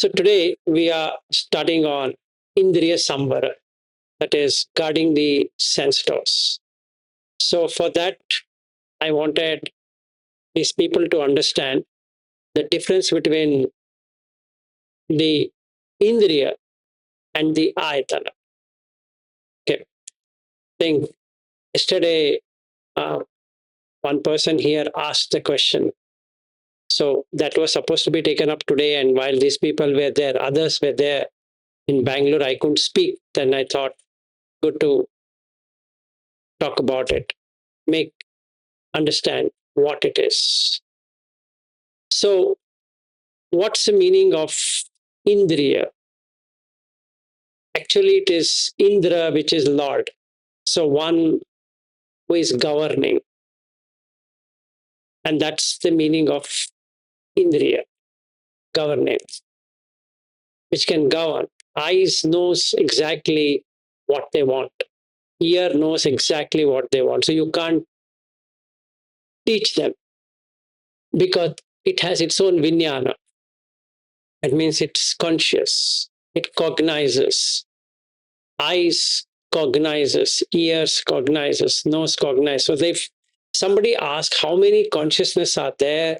So today we are studying on Indriya Samvara, that is guarding the sense doors. So for that, I wanted these people to understand the difference between the Indriya and the Ayatana. Okay, I think yesterday one person here asked the question. So that was supposed to be taken up today, and while these people were there, others were there in Bangalore, I couldn't speak. Then I thought, good to talk about it, make understand what it is. So, what's the meaning of Indriya? Actually, it is Indra, which is Lord. So, one who is governing. And that's the meaning of Indriya, governance, which can govern. Eyes knows exactly what they want. Ear knows exactly what they want. So you can't teach them because it has its own vijnana. That means it's conscious. It cognizes. Eyes cognizes, ears cognizes, nose cognizes. So if somebody asks how many consciousness are there,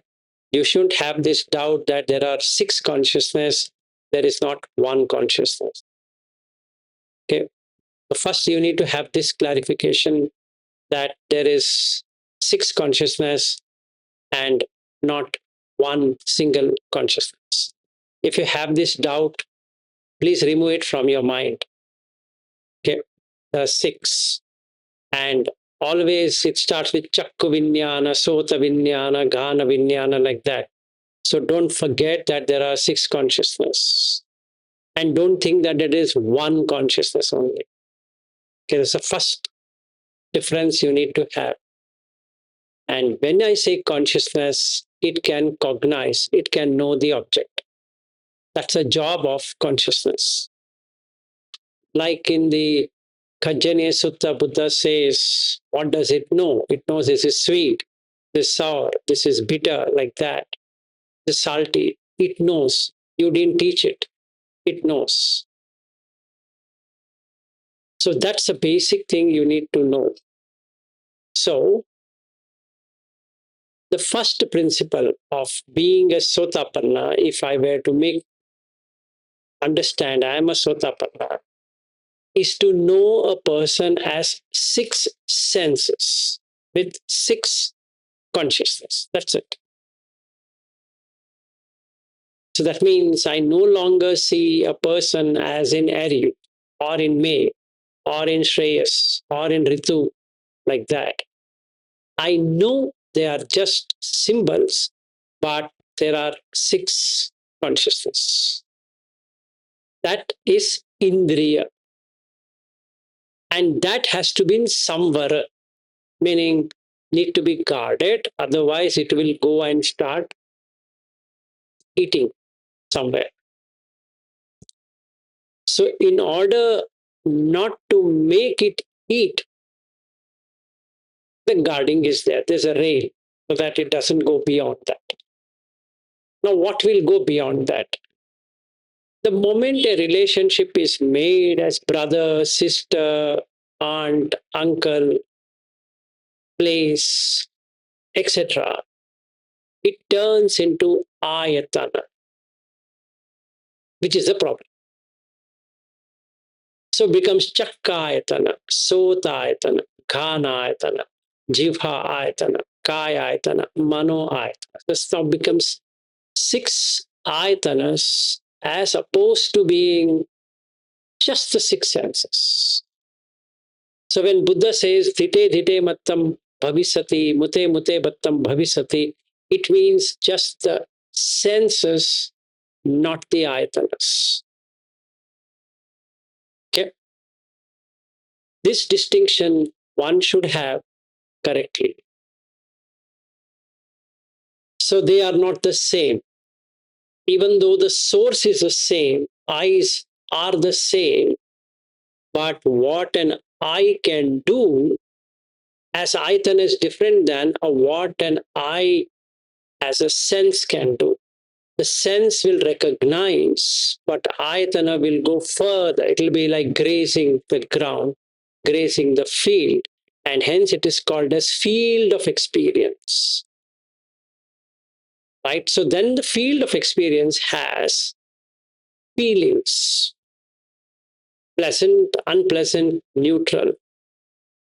you shouldn't have this doubt that there are 6 consciousness. There is not one consciousness. Okay. So first you need to have this clarification that there is 6 consciousness and not one single consciousness. If you have this doubt, please remove it from your mind. Okay, there are 6, and always it starts with chakku vinyana, sota vinyana, ghana vinyana, like that. So don't forget that there are 6 consciousness, and don't think that it is one consciousness only. Okay, that's the first difference you need to have. And when I say consciousness, it can cognize, it can know the object. That's a job of consciousness. Like in the Kajjaniya Sutta, Buddha says, what does it know? It knows this is sweet, this is sour, this is bitter, like that. This is salty. It knows. You didn't teach it. It knows. So that's a basic thing you need to know. So the first principle of being a Sotapanna, if I were to make understand I am a Sotapanna, is to know a person as 6 senses with 6 consciousness. That's it. So that means I no longer see a person as in Aryu or in May or in Shreyas or in Ritu, like that. I know they are just symbols, but there are 6 consciousness. That is Indriya. And that has to be in Samvara, meaning need to be guarded, otherwise it will go and start eating somewhere. So in order not to make it eat, the guarding is there. There's a rail so that it doesn't go beyond that. Now, what will go beyond that? The moment a relationship is made as brother, sister, aunt, uncle, place, etc., it turns into Ayatana, which is a problem. So it becomes Chakka Ayatana, Sota Ayatana, Ghana Ayatana, Jivha Ayatana, Kaya Ayatana, Mano Ayatana. This now becomes 6 ayatanas as opposed to being just the 6 senses. So when Buddha says dhite dhite mattam bhavisati, mute mute battam bhavisati, it means just the senses, not the ayatanas. Okay. This distinction one should have correctly. So they are not the same. Even though the source is the same, eyes are the same, but what an eye can do as Ayatana is different than what an eye as a sense can do. the sense will recognize, but Ayatana will go further. It will be like grazing the ground, grazing the field, and hence it is called as field of experience. Right? So then the field of experience has feelings, pleasant, unpleasant, neutral.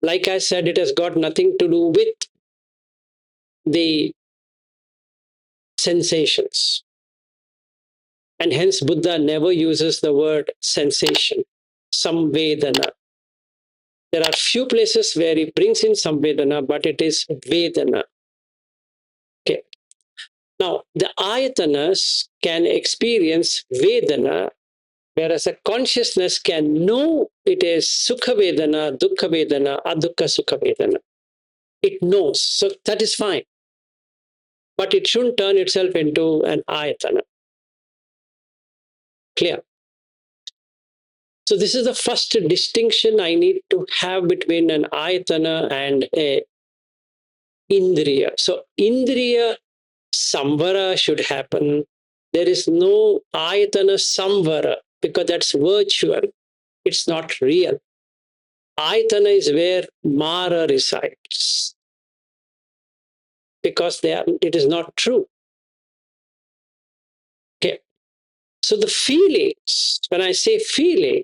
Like I said, it has got nothing to do with the sensations. And hence Buddha never uses the word sensation, samvedana. There are few places where he brings in samvedana, but it is vedana. Okay. Now, the ayatanas can experience vedana, whereas a consciousness can know it is sukha vedana, dukkha vedana, adukha sukha vedana. It knows, so that is fine. But it shouldn't turn itself into an ayatana. Clear? So this is the first distinction I need to have between an ayatana and a indriya. So indriya samvara should happen. There is no ayatana samvara because that's virtual. It's not real. Ayatana is where Mara resides because it is not true. Okay. So the feelings, when I say feeling,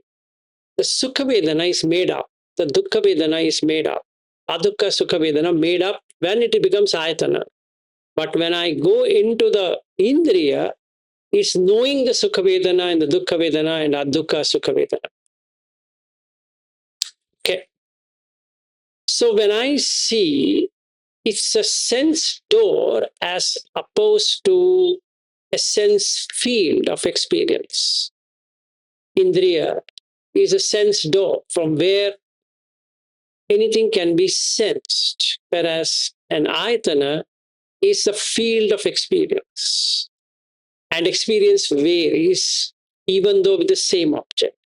the Sukha Vedana is made up. The Dukkha Vedana is made up. Adukha Sukha Vedana made up when it becomes Ayatana. But when I go into the Indriya, it's knowing the Sukha Vedana and the Dukkha Vedana and Adukha Sukha Vedana. Okay. So when I see it's a sense door as opposed to a sense field of experience. Indriya is a sense door from where anything can be sensed, whereas an ayatana is a field of experience. And experience varies even though with the same object.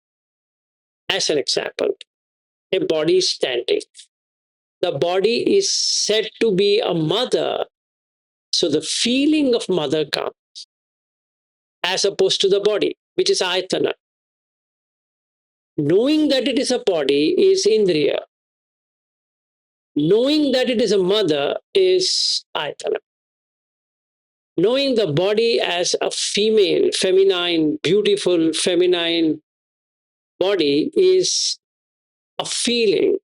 As an example, a body is standing. The body is said to be a mother, so the feeling of mother comes as opposed to the body, which is ayatana. Knowing that it is a body is indriya. Knowing that it is a mother is ayatana. Knowing the body as a female, feminine, beautiful, feminine body is a feeling,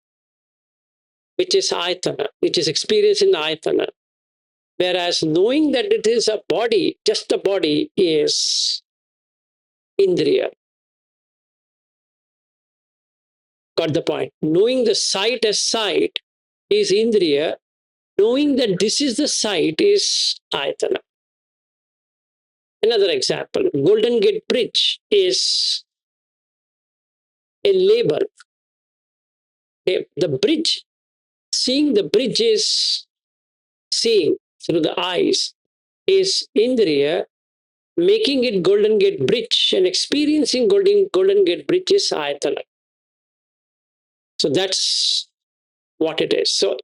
which is ayatana, which is experienced in ayatana. Whereas knowing that it is a body, just a body, is indriya. Got the point? Knowing the sight as sight is indriya. Knowing that this is the sight is ayatana. Another example, Golden Gate Bridge is a label. The bridge, seeing the bridge is seeing through the eyes is indriya, making it Golden Gate Bridge and experiencing Golden Gate Bridge is ayatana. So that's what it is. So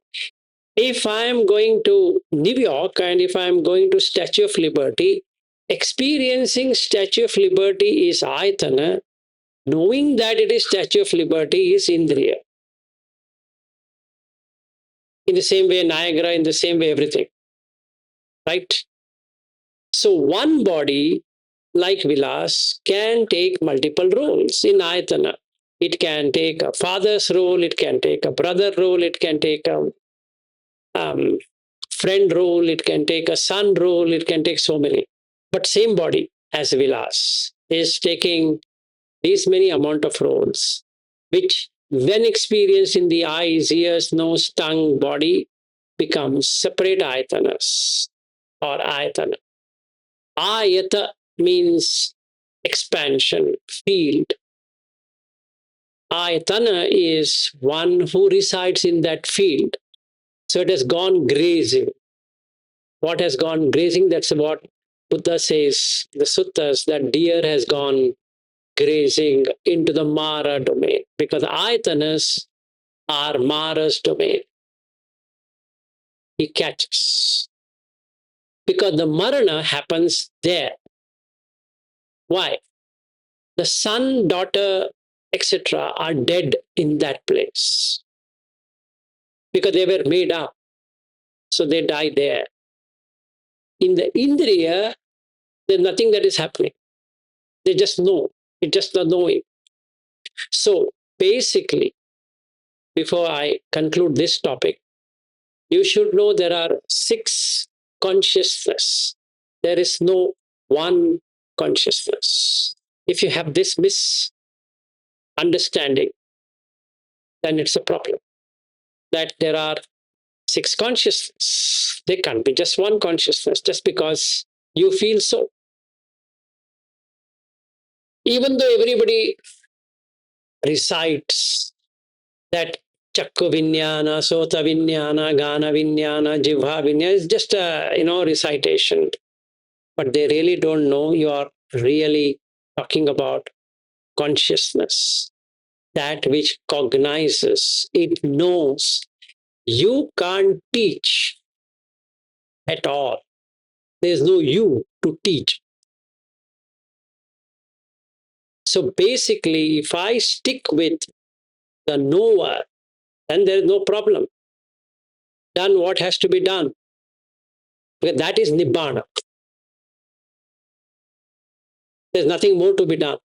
if I am going to New York and if I am going to Statue of Liberty, experiencing Statue of Liberty is ayatana. Knowing that it is Statue of Liberty is indriya. In the same way, Niagara, in the same way, everything. Right? So one body, like Vilas, can take multiple roles in Ayatana. It can take a father's role, it can take a brother role, it can take a friend role, it can take a son role, it can take so many. But same body as Vilas is taking these many amount of roles, which when experienced in the eyes, ears, nose, tongue, body, becomes separate ayatanas or ayatana. Ayata means expansion, field. Ayatana is one who resides in that field. So it has gone grazing. What has gone grazing? That's what Buddha says, the suttas, that deer has gone grazing into the Mara domain because ayatanas are Mara's domain. He catches. Because the marana happens there. Why? The son, daughter, etc. are dead in that place because they were made up. So they die there. In the Indriya, there's nothing that is happening. They just know. It's just the knowing. So basically, before I conclude this topic, you should know there are 6 consciousness. There is no one consciousness. If you have this misunderstanding, then it's a problem. That there are 6 consciousness. There can't be just one consciousness just because you feel so. Even though everybody recites that Chakku Vinyana, Sota Vinyana, Gana Vinyana, Jivha Vinyana is just a recitation. But they really don't know you are really talking about consciousness. That which cognizes, it knows. You can't teach at all. There's no you to teach. So basically, if I stick with the knower, then there's no problem. Done what has to be done. Because that is Nibbana. There's nothing more to be done.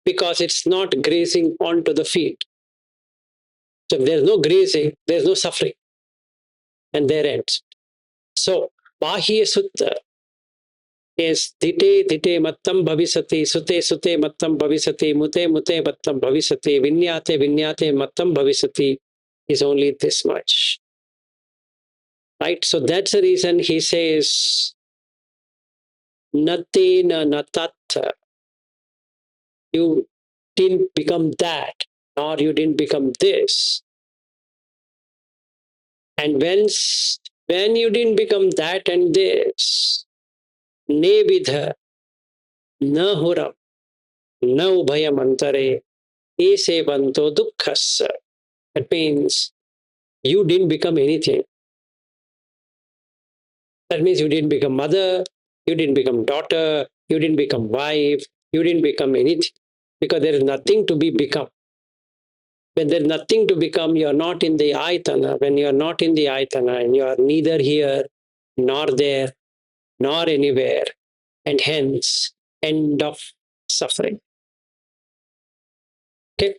Because it's not grazing onto the feet. So if there's no grazing, there's no suffering. And there ends. So, Bahya Sutta is Dite Dite Mattam Bhavisati, Sute Sute Mattam Bhavisati, Mute Mute Mattam Bhavisati, Vinyate Vinyate Mattam Bhavisati is only this much. Right? So that's the reason he says, Natena Natatta. You didn't become that, nor you didn't become this. And when you didn't become that and this, Nevidha, Nahuram, No Bhayamantare, Ese Banto Dukkhasa. That means you didn't become anything. That means you didn't become mother, you didn't become daughter, you didn't become wife, you didn't become anything. Because there is nothing to be become. When there's nothing to become, you're not in the Ayatana. When you're not in the Ayatana and you're neither here, nor there, nor anywhere, and hence, end of suffering. Okay?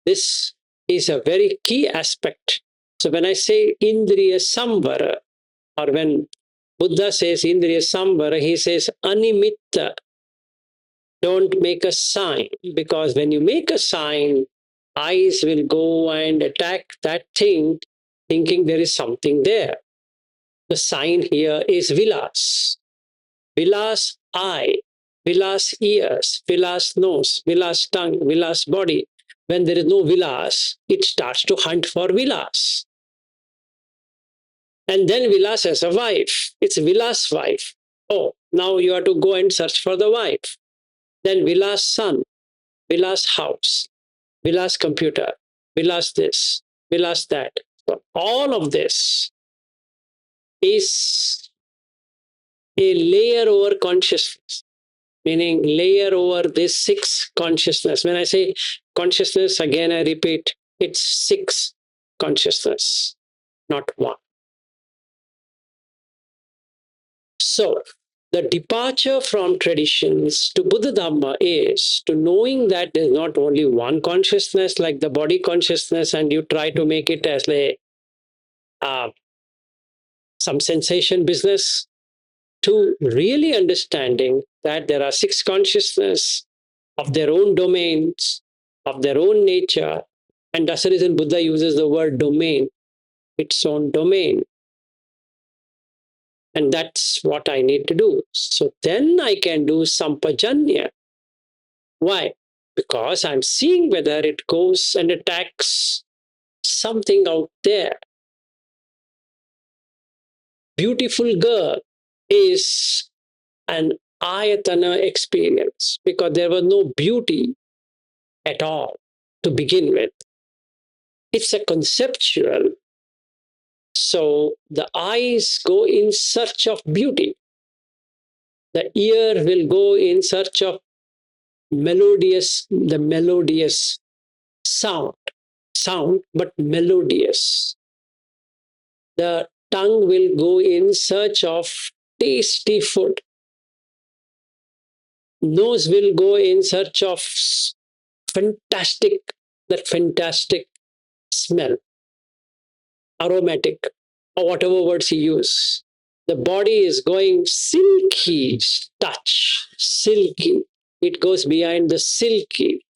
This is a very key aspect. So when I say Indriya Samvara, or when Buddha says Indriya Samvara, he says Animitta. Don't make a sign, because when you make a sign, eyes will go and attack that thing, thinking there is something there. The sign here is vilas. Vilas eye, vilas ears, vilas nose, vilas tongue, vilas body. When there is no vilas, it starts to hunt for vilas. And then Vilas has a wife. It's Vilas' wife. Oh, now you have to go and search for the wife. Then Vilas' son, Vilas' house, Vilas' computer, Vilas this, Vilas that. So all of this is a layer over consciousness, meaning layer over this 6 consciousness. When I say consciousness, again I repeat, it's 6 consciousness, not 1. So, the departure from traditions to Buddha Dhamma is to knowing that there's not only one consciousness like the body consciousness, and you try to make it as some sensation business, to really understanding that there are 6 consciousness of their own domains, of their own nature. And that's the reason Buddha uses the word domain, its own domain. And that's what I need to do. So then I can do sampajanya. Why? Because I'm seeing whether it goes and attacks something out there. Beautiful girl is an Ayatana experience because there was no beauty at all to begin with. It's a conceptual. So the eyes go in search of beauty. The ear will go in search of the melodious sound, but melodious. The tongue will go in search of tasty food. Nose will go in search of fantastic, that fantastic smell, aromatic, or whatever words you use. The body is going silky touch, silky. It goes behind the silky.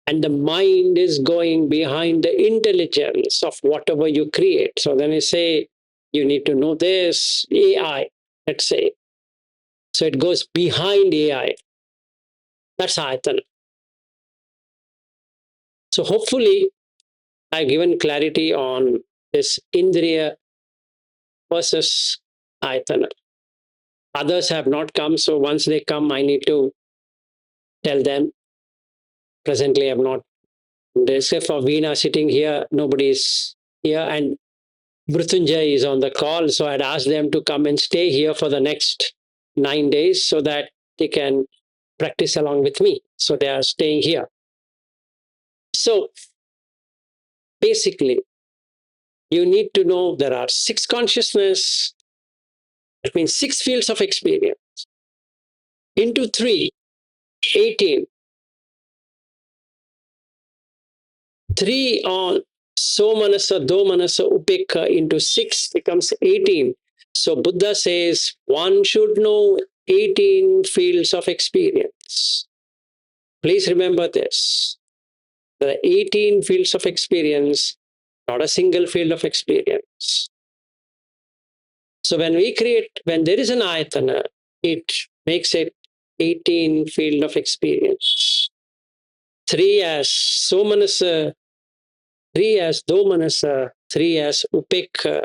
And the mind is going behind the intelligence of whatever you create. So then you say, you need to know this, AI, let's say. So it goes behind AI. That's Ayatana. So hopefully, I've given clarity on this Indriya versus Ayatana. Others have not come, so once they come, I need to tell them. Presently, I'm not. Except for Veena sitting here, nobody's here, and Mrutyunjay is on the call, so I'd asked them to come and stay here for the next 9 days so that they can practice along with me. So they are staying here. So basically, you need to know there are 6 consciousness, that means 6 fields of experience, into 3, 18. 3 on somanasa, domanasa, upekha into 6 becomes 18. So Buddha says one should know 18 fields of experience. Please remember this. The 18 fields of experience, not a single field of experience. So when there is an ayatana, it makes it 18 field of experience. 3 as somanasa, 3 as domanasa, 3 as upekha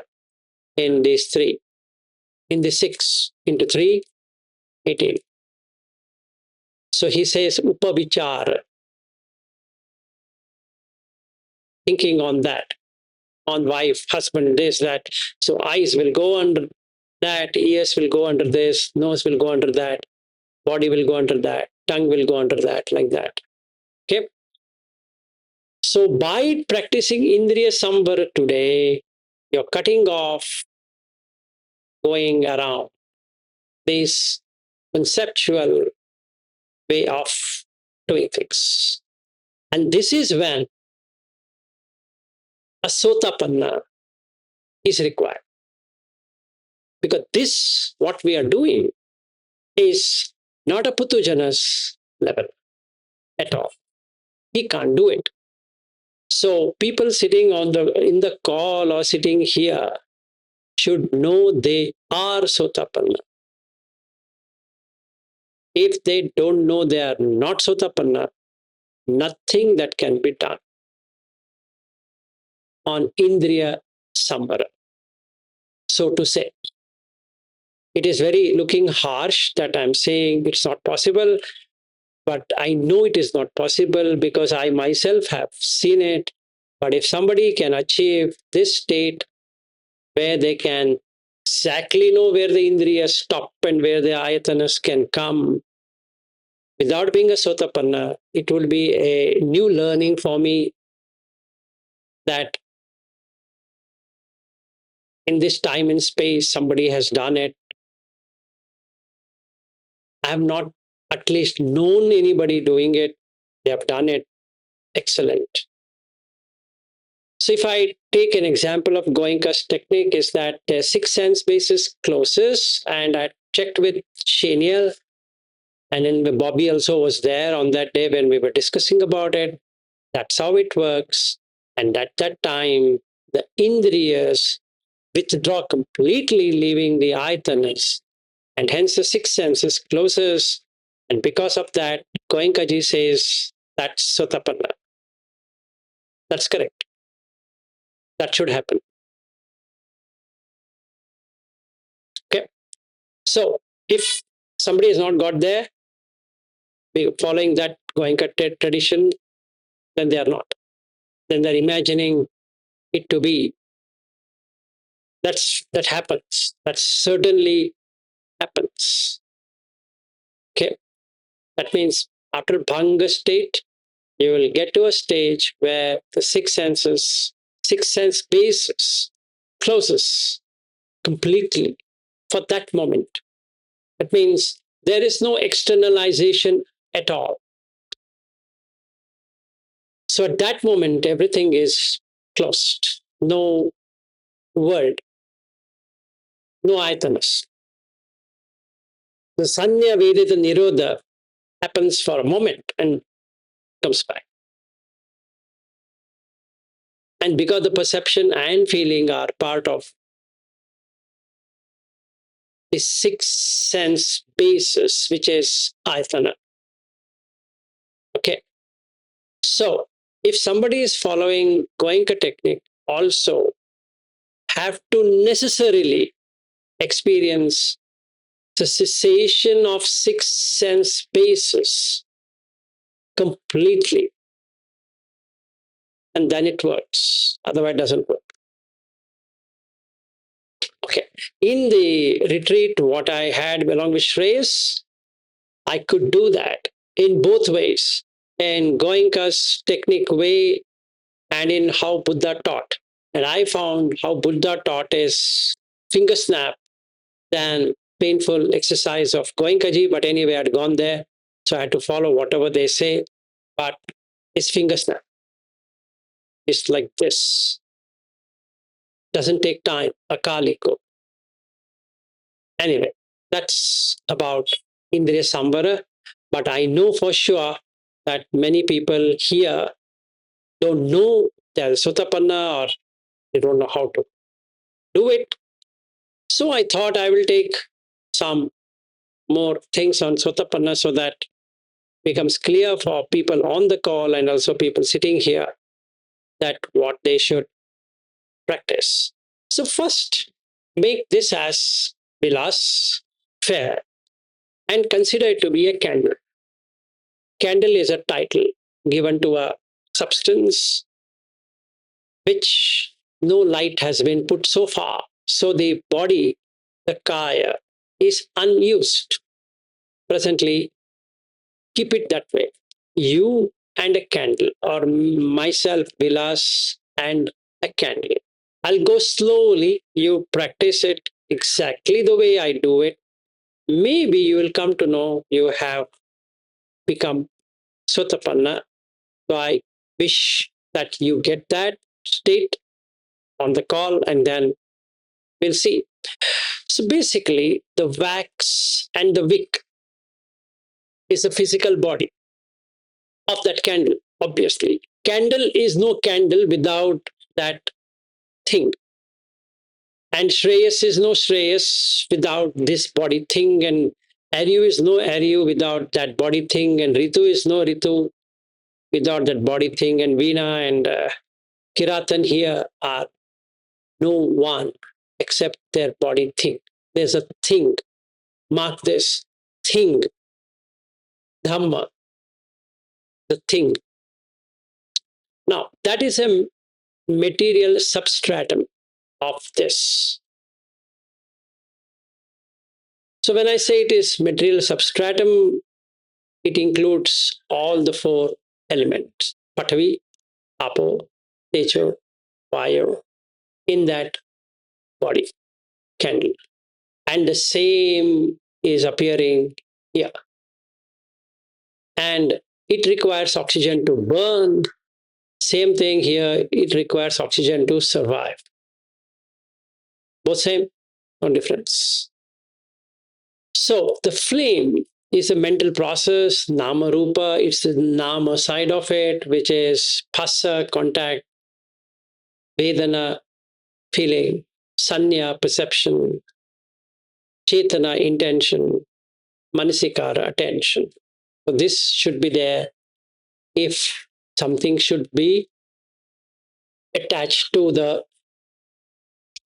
in these 3. In the 6 into 3, 18. So he says upavichara, thinking on that, on wife, husband, this, that. So eyes will go under that, ears will go under this, nose will go under that, body will go under that, tongue will go under that, like that. Okay. So by practicing Indriya Samvara today, you're cutting off going around this conceptual way of doing things. And this is when a sotapanna is required. Because this, what we are doing, is not a Putujanas level at all. He can't do it. So people sitting in the call or sitting here should know they are Sotapanna. If they don't know they are not Sotapanna, nothing that can be done on Indriya Samvara, so to say. It is very looking harsh that I'm saying it's not possible, but I know it is not possible because I myself have seen it. But if somebody can achieve this state where they can exactly know where the Indriyas stop and where the Ayatanas can come without being a Sotapanna, it will be a new learning for me that in this time and space, somebody has done it. I have not at least known anybody doing it. They have done it. Excellent. So if I take an example of Goenka's technique is that the 6 sense basis closes, and I checked with Shaniel, and then Bobby also was there on that day when we were discussing about it. That's how it works. And at that time, the Indriyas withdraw completely, leaving the Ayatanas, and hence the 6 senses closes. And because of that, Goenkaji says that's Sotapanna. That's correct. That should happen. Okay. So if somebody has not got there, following that Goenka tradition, then they are not. Then they're imagining it to be. That happens. That's certainly happens. Okay, that means after bhanga state, you will get to a stage where the six sense basis closes completely for that moment. That means there is no externalization at all. So at that moment, everything is closed. No world, no ayatanas. The sanya vedita nirodha happens for a moment and comes back. And because the perception and feeling are part of the six sense basis, which is ayatana. Okay. So if somebody is following Goenka technique, also have to necessarily experience the cessation of six sense basis completely. And then it works. Otherwise, it doesn't work. Okay. In the retreat, what I had along with Shreyas, I could do that in both ways. In Goenka's technique way and in how Buddha taught. And I found how Buddha taught is finger snap than painful exercise of Goenkaji. But anyway, I'd gone there. So I had to follow whatever they say. But it's finger snap. It's like this. Doesn't take time. Akaliko. Anyway, that's about Indriya Samvara. But I know for sure that many people here don't know they're Sotapanna or they don't know how to do it. So I thought I will take some more things on Sotapanna so that becomes clear for people on the call and also people sitting here that what they should practice. So first, make this as Vilas fair and consider it to be a candle. Candle is a title given to a substance which no light has been put so far. So the body, the kaya, is unused. Presently, keep it that way. You and a candle, or myself, Vilas, and a candle. I'll go slowly. You practice it exactly the way I do it. Maybe you will come to know you have become Sotapanna. So I wish that you get that state on the call and then we'll see. So basically, the wax and the wick is the physical body of that candle, obviously. Candle is no candle without that thing. And Shreyas is no Shreyas without this body thing. And Aryu is no Aryu without that body thing. And Ritu is no Ritu without that body thing. And Veena and Kiratan here are no one except their body thing. There's a thing. Mark this thing. Dhamma, the thing. Now, that is a material substratum of this. So when I say it is material substratum, it includes all the four elements, Patavi, Apo, Tejo, Vayu, in that body, candle. And the same is appearing here. And it requires oxygen to burn. Same thing here, it requires oxygen to survive. Both same, no difference. So the flame is a mental process, nama rupa, it's the nama side of it, which is phassa, contact, vedana, feeling, sanya, perception, chetana, intention, manasikara, attention. So this should be there if something should be attached to the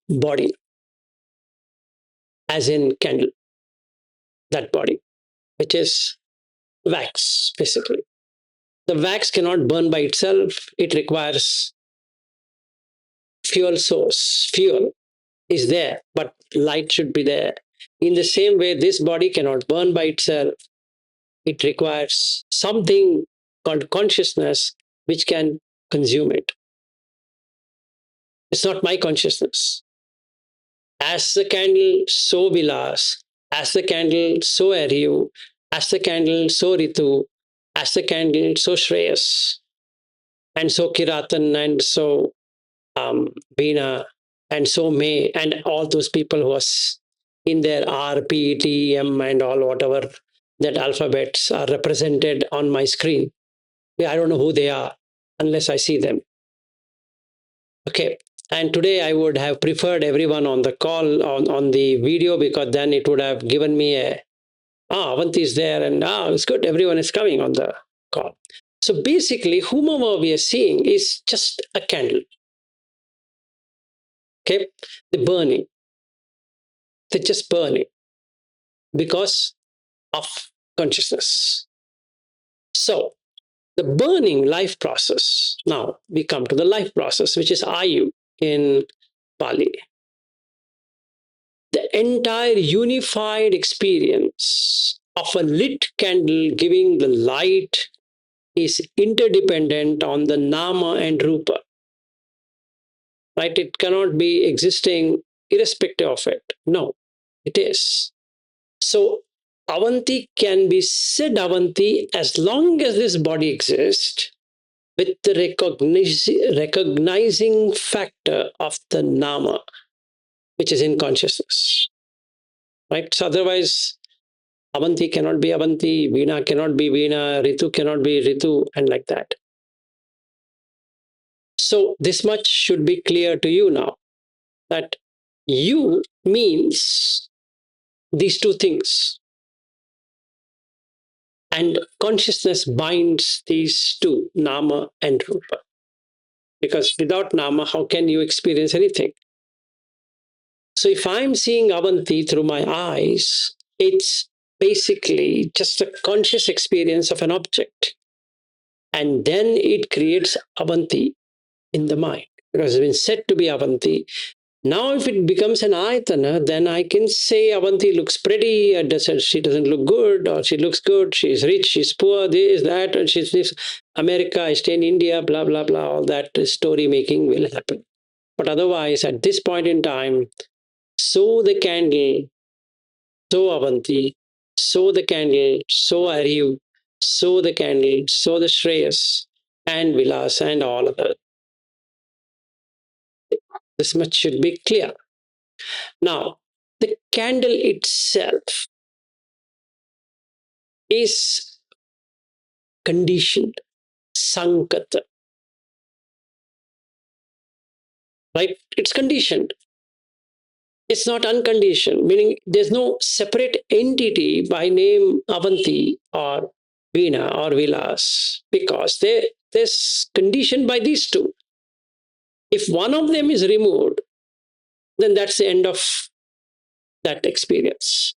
body, as in candle, that body, which is wax, basically. The wax cannot burn by itself. It requires fuel source. Fuel is there, but light should be there. In the same way, this body cannot burn by itself. It requires something called consciousness which can consume it. It's not my consciousness. As the candle, so Vilas. As the candle, so Aryu. As the candle, so Ritu. As the candle, so Shreyas. And so Kiratan, and so Veena, and so May, and all those people who are in their R, P, T, M, and all whatever that alphabets are represented on my screen. I don't know who they are unless I see them. Okay. And today I would have preferred everyone on the call, on the video, because then it would have given me a, Avanti is there, and it's good, everyone is coming on the call. So basically, whomever we are seeing is just a candle. Okay. The burning. They're just burning because of consciousness. So the burning life process. Now we come to the life process, which is Ayu in Pali. The entire unified experience of a lit candle giving the light is interdependent on the nama and rupa. Right? It cannot be existing irrespective of it. No, it is. So Avanti can be said Avanti as long as this body exists, with the recognizing factor of the nama, which is in consciousness. Right? So otherwise, Avanti cannot be Avanti, Veena cannot be Veena, Ritu cannot be Ritu, and like that. So this much should be clear to you now, that you means these two things. And consciousness binds these two, Nama and Rupa. Because without Nama, how can you experience anything? So if I'm seeing Avanti through my eyes, it's basically just a conscious experience of an object. And then it creates Avanti in the mind. Because it's been said to be Avanti. Now, if it becomes an Ayatana, then I can say Avanti looks pretty, she doesn't look good, or she looks good, she's rich, she's poor, this, that, and she's this. America, I stay in India, blah, blah, blah, all that story making will happen. But otherwise, at this point in time, so the candle, so Avanti, so the candle, so Aryu, so the candle, so the Shreyas, and Vilas, and all of that. This much should be clear. Now, the candle itself is conditioned, sankata, right? It's conditioned. It's not unconditioned, meaning there's no separate entity by name Avanti or Veena or Vilas, because they're conditioned by these two. If one of them is removed, then that's the end of that experience.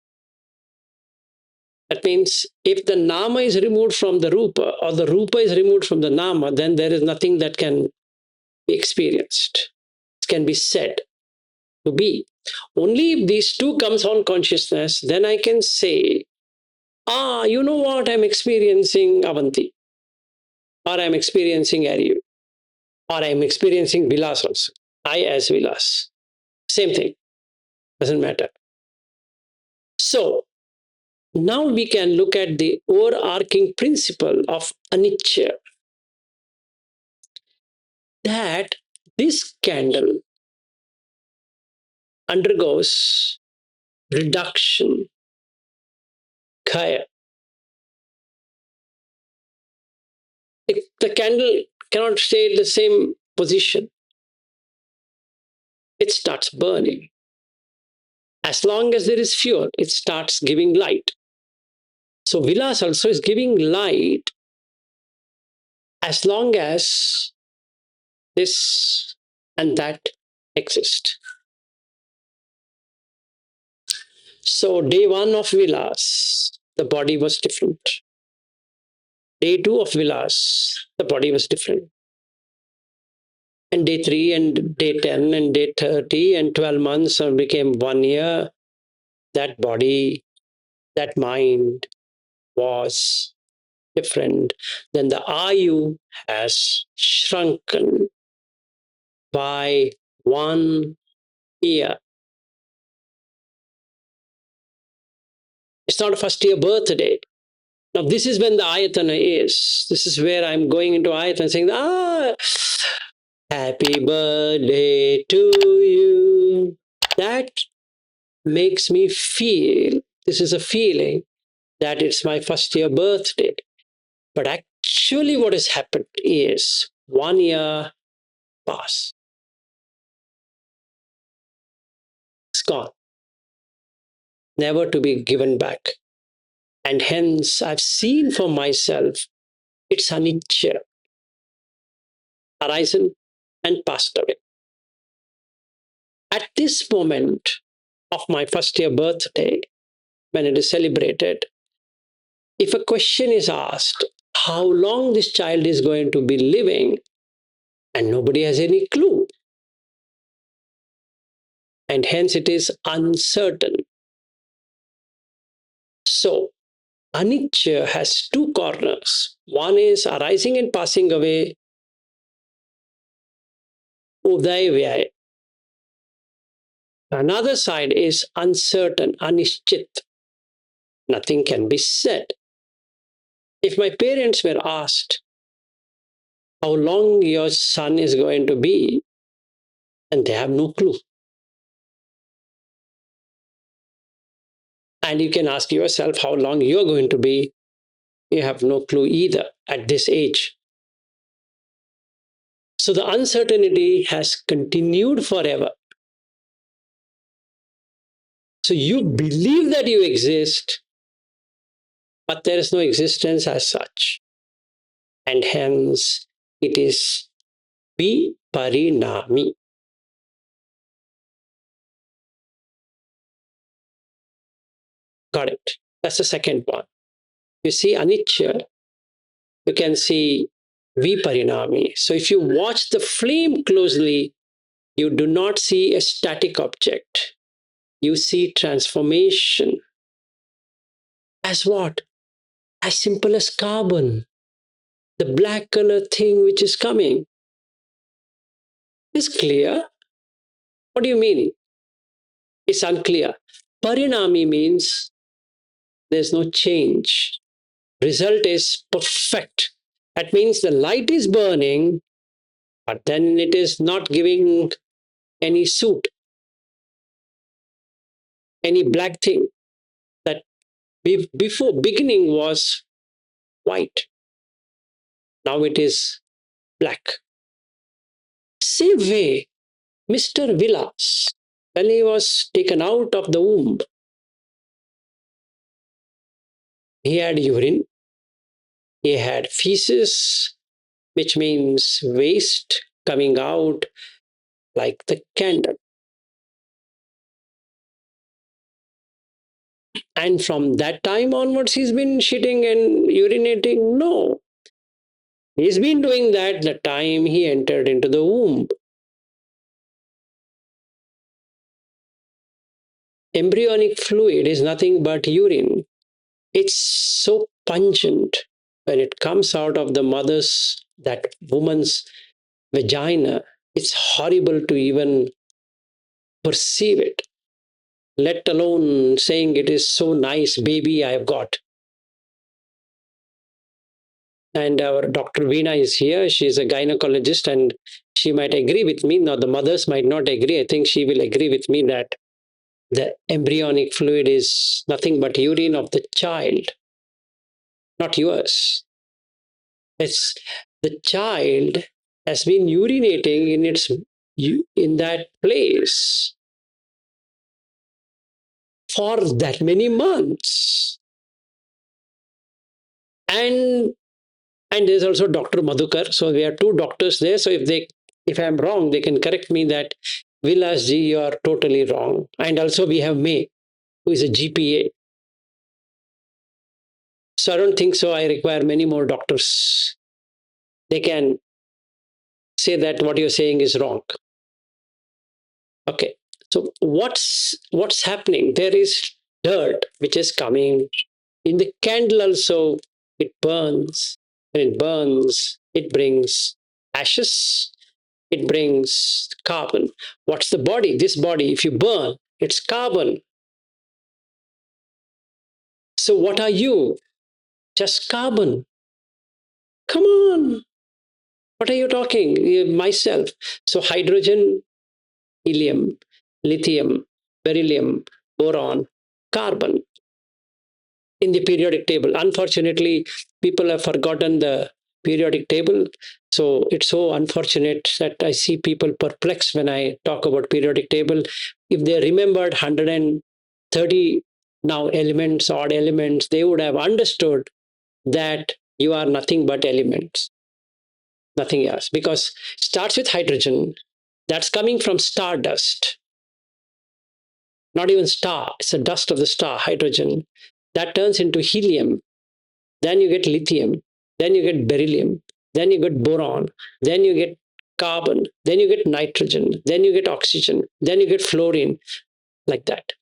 That means if the nama is removed from the rupa, or the rupa is removed from the nama, then there is nothing that can be experienced. It can be said to be. Only if these two comes on consciousness, then I can say, you know what, I'm experiencing Avanti, or I'm experiencing Aryu, or I'm experiencing Vilas also. I as Vilas. Same thing. Doesn't matter. So now we can look at the overarching principle of anicca, that this candle undergoes reduction, kaya. The candle cannot stay in the same position. It starts burning. As long as there is fuel, it starts giving light. So Vilas also is giving light as long as this and that exist. So day one of Vilas, the body was different. Day two of Vilas, the body was different. And day 3 and day 10 and day 30 and 12 months became 1 year. that body, that mind was different, then the Ayu has shrunken by 1 year. It's not a first year birthday. Now, this is when the Ayatana is. This is where I'm going into Ayatana saying, happy birthday to you. That makes me feel, this is a feeling that it's my first year birthday. But actually, what has happened is 1 year passed. It's gone, never to be given back. And hence, I've seen for myself it's anicca, arisen and passed away. At this moment of my first year birthday, when it is celebrated, if a question is asked, how long this child is going to be living, and nobody has any clue, and hence it is uncertain. So, anicca has two corners. One is arising and passing away, uday vyay. Another side is uncertain, anishchit. Nothing can be said. If my parents were asked how long your son is going to be, and they have no clue. And you can ask yourself how long you're going to be, you have no clue either at this age. So the uncertainty has continued forever. So you believe that you exist, but there is no existence as such. And hence it is viparinami. Got it. That's the second one. You see anicca, you can see viparinami. So if you watch the flame closely, you do not see a static object. You see transformation. As what? As simple as carbon. The black color thing which is coming. Is clear? What do you mean? It's unclear. Parinami means there's no change. Result is perfect. That means the light is burning, but then it is not giving any suit, any black thing. That before beginning was white. Now it is black. Same way, Mr. Vilas, when he was taken out of the womb, he had urine, he had feces, which means waste coming out like the candle. And from that time onwards, he's been shitting and urinating? No. He's been doing that the time he entered into the womb. Embryonic fluid is nothing but urine. It's so pungent when it comes out of the mother's, that woman's vagina. It's horrible to even perceive it, let alone saying it is so nice baby I've got. And our Dr. Veena is here. She's a gynecologist and she might agree with me. Now, the mothers might not agree. I think she will agree with me that the embryonic fluid is nothing but urine of the child, not yours. It's the child has been urinating in that place for that many months. And there's also Dr. Madhukar. So we have two doctors there. So if I'm wrong, they can correct me that Vilas ji, you are totally wrong. And also we have May, who is a GPA. So I don't think so. I require many more doctors. They can say that what you're saying is wrong. Okay. So what's happening? There is dirt which is coming in the candle also. It burns, and it burns, it brings ashes, it brings carbon. What's the body? This body, if you burn, it's carbon. So what are you? Just carbon. Come on. What are you talking? Myself. So hydrogen, helium, lithium, beryllium, boron, carbon in the periodic table. Unfortunately, people have forgotten the periodic table. So it's so unfortunate that I see people perplexed when I talk about periodic table. If they remembered 130 now elements, odd elements, they would have understood that you are nothing but elements, nothing else. Because it starts with hydrogen, that's coming from stardust, not even star, it's the dust of the star, hydrogen. That turns into helium. Then you get lithium, then you get beryllium, then you get boron, then you get carbon, then you get nitrogen, then you get oxygen, then you get fluorine, like that.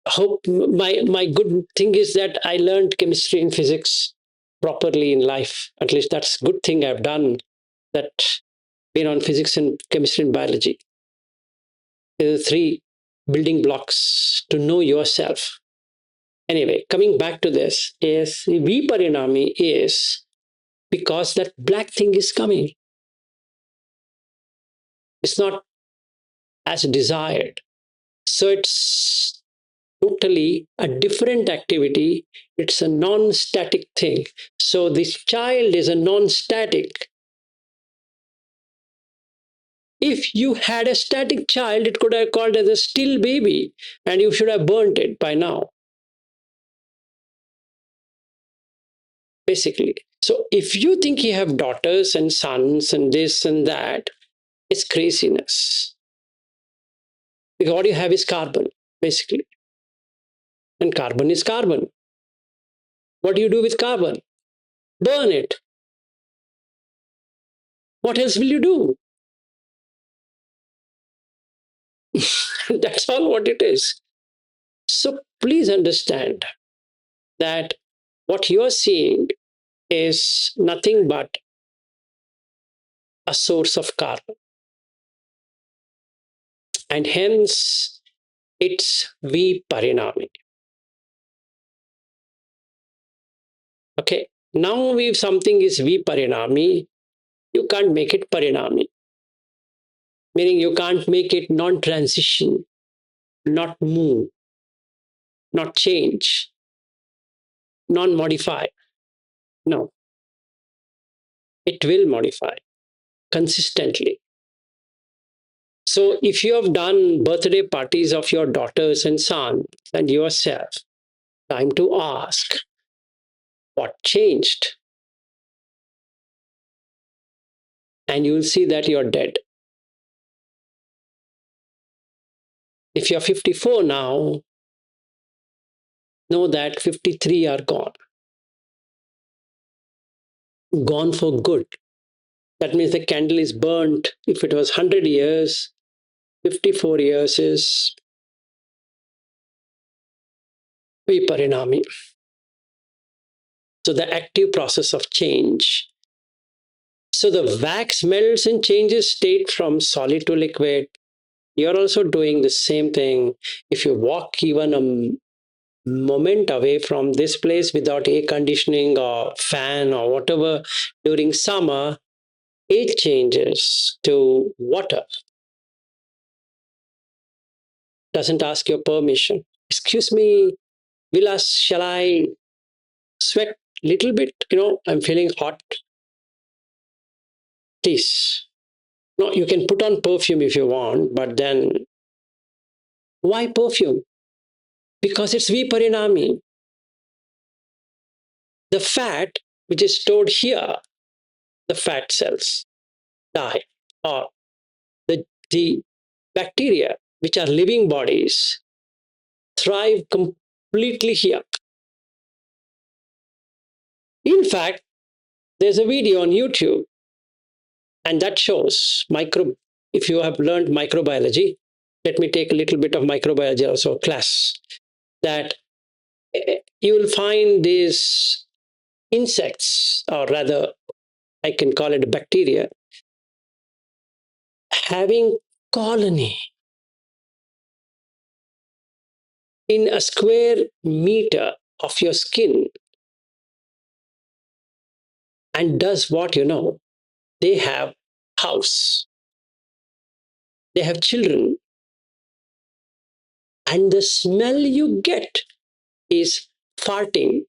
Hope my good thing is that I learned chemistry and physics properly in life. At least that's a good thing I've done. That been on physics and chemistry and biology. There are three building blocks to know yourself. Anyway, coming back to this is viparinami is because that black thing is coming. It's not as desired. So it's totally a different activity. It's a non static thing. So this child is a non static. If you had a static child, it could have called as a still baby, and you should have burnt it by now, basically. So if you think you have daughters and sons and this and that, it's craziness. Because what you have is carbon, basically. And carbon is carbon. What do you do with carbon? Burn it. What else will you do? That's all what it is. So please understand that what you're seeing is nothing but a source of carbon. And hence it's viparinami. Okay. Now if something is viparinami, you can't make it parinami. Meaning you can't make it non-transition, not move, not change, non-modify. No, it will modify consistently. So if you have done birthday parties of your daughters and sons and yourself, time to ask what changed. And you'll see that you're dead. If you're 54 now, know that 53 are gone. Gone for good. That means the candle is burnt. If it was 100 years, 54 years is viparinami. So the active process of change. So the wax melts and changes state from solid to liquid. You're also doing the same thing. If you walk even a moment away from this place without air conditioning or fan or whatever during summer, it changes to water. Doesn't ask your permission. Excuse me, Vilas, shall I sweat a little bit? I'm feeling hot. Please. No, you can put on perfume if you want, but then why perfume? Because it's viparinami. The fat which is stored here, the fat cells die, or the bacteria which are living bodies thrive completely here. In fact, there's a video on YouTube, and that shows if you have learned microbiology, let me take a little bit of microbiology also class, that you will find these insects, or rather, I can call it bacteria, having colony in a square meter of your skin, and does what you know. They have house, they have children, and the smell you get is farting.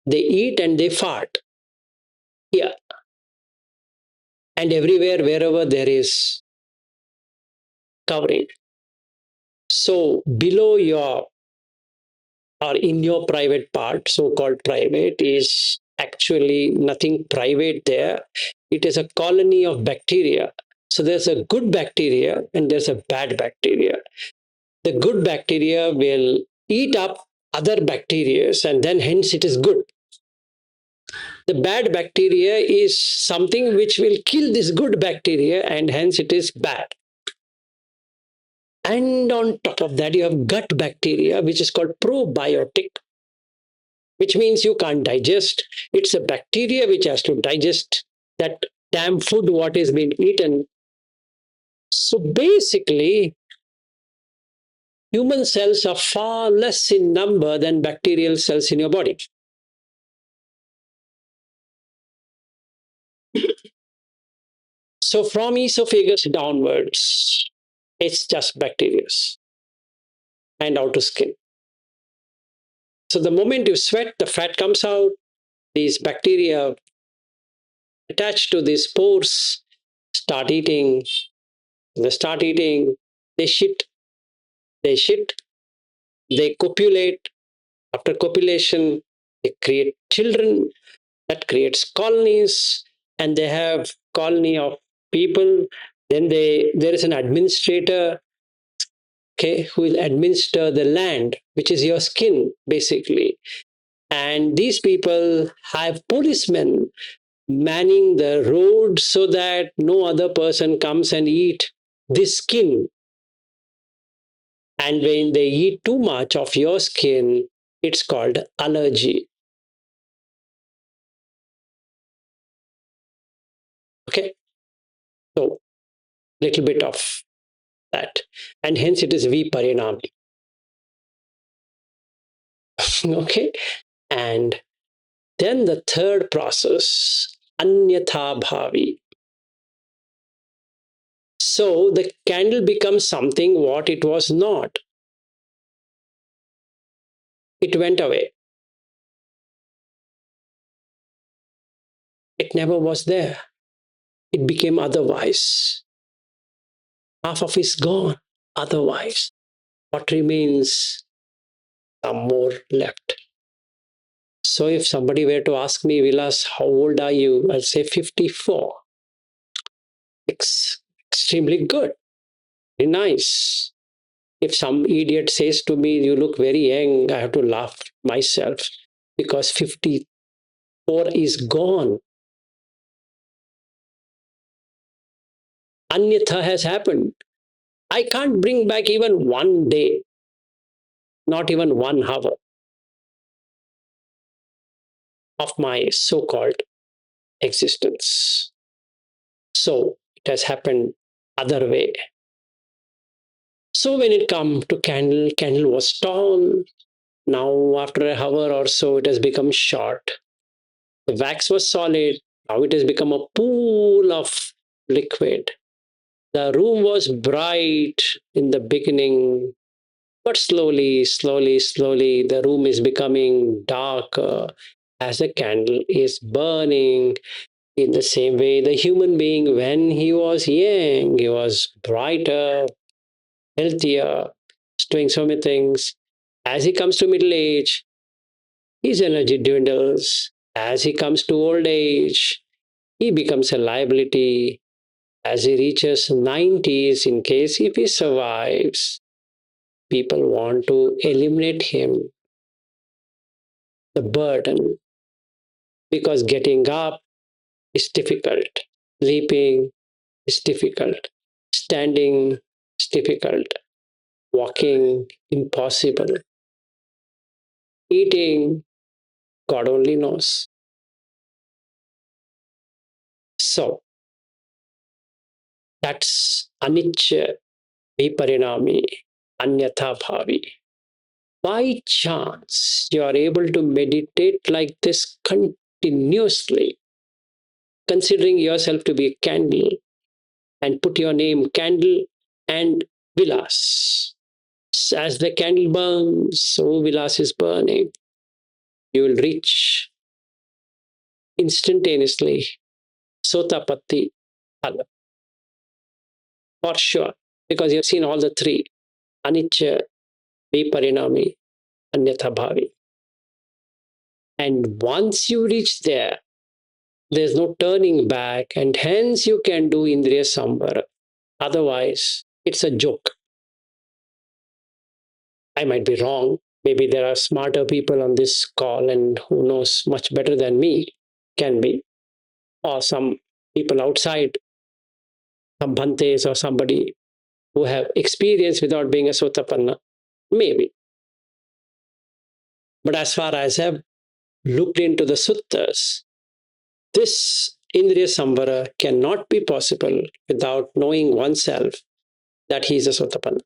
They eat and they fart. Yeah, and everywhere wherever there is covering. So below your, or in your private part, so called private, is actually nothing private there. It is a colony of bacteria. So there's a good bacteria and there's a bad bacteria. The good bacteria will eat up other bacteria, and then hence it is good. The bad bacteria is something which will kill this good bacteria, and hence it is bad. And on top of that, you have gut bacteria, which is called probiotic, which means you can't digest. It's a bacteria which has to digest that damn food what is being eaten. So basically, human cells are far less in number than bacterial cells in your body. So from esophagus downwards, it's just bacteria and outer skin. So the moment you sweat, the fat comes out, these bacteria attached to these pores start eating, they start eating, they shit, they shit, they copulate. After copulation, they create children, that creates colonies, and they have colony of people. Then there is an administrator, okay, who will administer the land, which is your skin, basically. And these people have policemen manning the road so that no other person comes and eat this skin. And when they eat too much of your skin, it's called allergy. Okay, so little bit of that, and hence it is viparinam. Okay, and then the third process, anyatha bhavi. So the candle becomes something what it was not. It went away. It never was there. It became otherwise. Half of it is gone. Otherwise, what remains? Some more left. So if somebody were to ask me, Vilas, how old are you? I'll say 54. Extremely good. Very nice. If some idiot says to me, you look very young, I have to laugh myself because 54 is gone. Anyatha has happened. I can't bring back even one day, not even 1 hour of my so called existence. So it has happened other way. So when it come to candle, candle was tall. Now after a hour or so, it has become short. The wax was solid. Now it has become a pool of liquid. The room was bright in the beginning, but slowly, the room is becoming darker as the candle is burning. In the same way, the human being, when he was young, he was brighter, healthier, doing so many things. As he comes to middle age, his energy dwindles. As he comes to old age, he becomes a liability. As he reaches 90s, in case if he survives, people want to eliminate him, the burden, because getting up is difficult, sleeping is difficult, standing It's difficult. Walking, impossible. Eating, God only knows. So that's anicca, viparinami, anyatha bhavi. By chance, you are able to meditate like this continuously, considering yourself to be a candle, and put your name candle and Vilas. As the candle burns, so Vilas is burning. You will reach instantaneously Sotapatti Phala, for sure, because you've seen all the three: Anicca, Viparinami, Anyatha Bhavi. And once you reach there, there's no turning back, and hence you can do Indriya Samvara. Otherwise, it's a joke. I might be wrong. Maybe there are smarter people on this call and who knows much better than me, can be, or some people outside, some bhantes or somebody who have experience without being a sotapanna, maybe. But as far as I've looked into the suttas, this Indriya Samvara cannot be possible without knowing oneself that he is a sotapanna.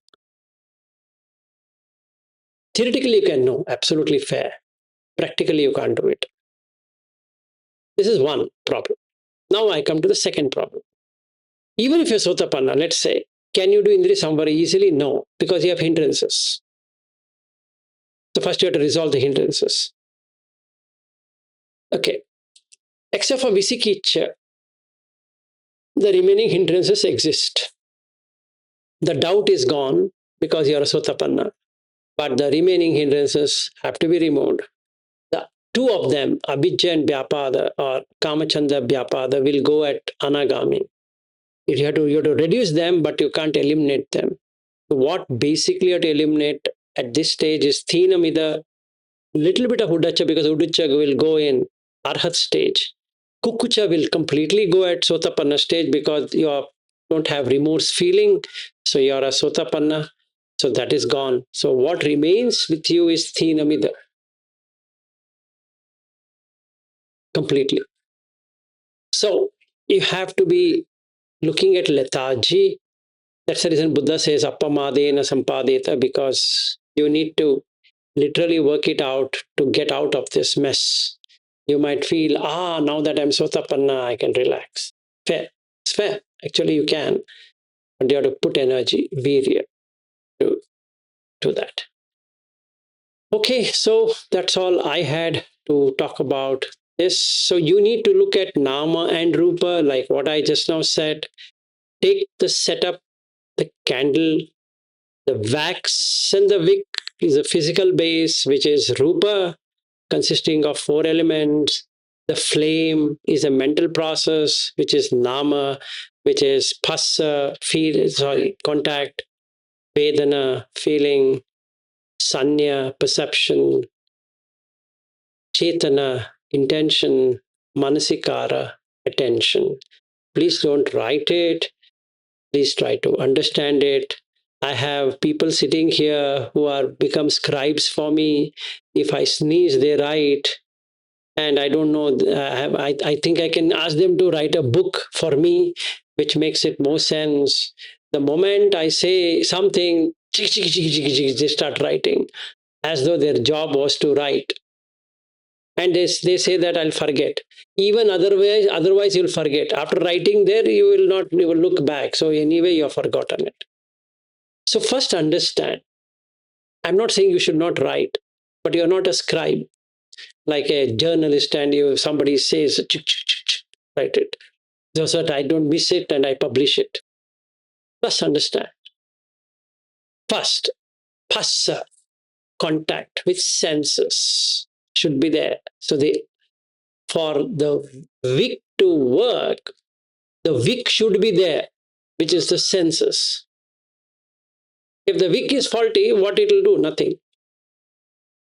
Theoretically, you can know, absolutely fair. Practically, you can't do it. This is one problem. Now I come to the second problem. Even if you're sotapanna, let's say, can you do Indriya Samvara easily? No, because you have hindrances. So first you have to resolve the hindrances. Okay. Except for Visikiccha, the remaining hindrances exist. The doubt is gone because you're a sotapanna, but the remaining hindrances have to be removed. The two of them, Abhijja and Vyapada or Kamachanda Vyapada, will go at Anagami. You have to reduce them, but you can't eliminate them. What basically you have to eliminate at this stage is Thinamida, little bit of Udacha, because Udacha will go in Arhat stage. Kukucha will completely go at Sotapanna stage because you don't have remorse feeling. So you are a Sotapanna. So that is gone. So what remains with you is Thinamida completely. So you have to be looking at lethargy. That's the reason Buddha says appamadena sampadeta, because you need to literally work it out to get out of this mess. You might feel, now that I'm sotapanna, I can relax. Fair. It's fair. Actually, you can, but you have to put energy, virya, to do that. Okay, so that's all I had to talk about this. So you need to look at nama and rupa, like what I just now said. Take the setup, the candle, the wax, and the wick is a physical base, which is rupa, consisting of four elements. The flame is a mental process, which is nama, which is phassa, contact, vedana, feeling, sanya, perception, chetana, intention, manasikara, attention. Please don't write it. Please try to understand it. I have people sitting here who are become scribes for me. If I sneeze, they write. And I don't know, I think I can ask them to write a book for me, which makes it more sense. The moment I say something, they start writing as though their job was to write. And they say that I'll forget. Even otherwise you'll forget. After writing there, you will look back. So anyway, you have forgotten it. So first understand, I'm not saying you should not write, but you're not a scribe, like a journalist, and somebody says, write it. So that I don't miss it and I publish it. First understand. First, phassa, contact with senses should be there. So for the wick to work, the wick should be there, which is the senses. If the wick is faulty, what it will do? Nothing.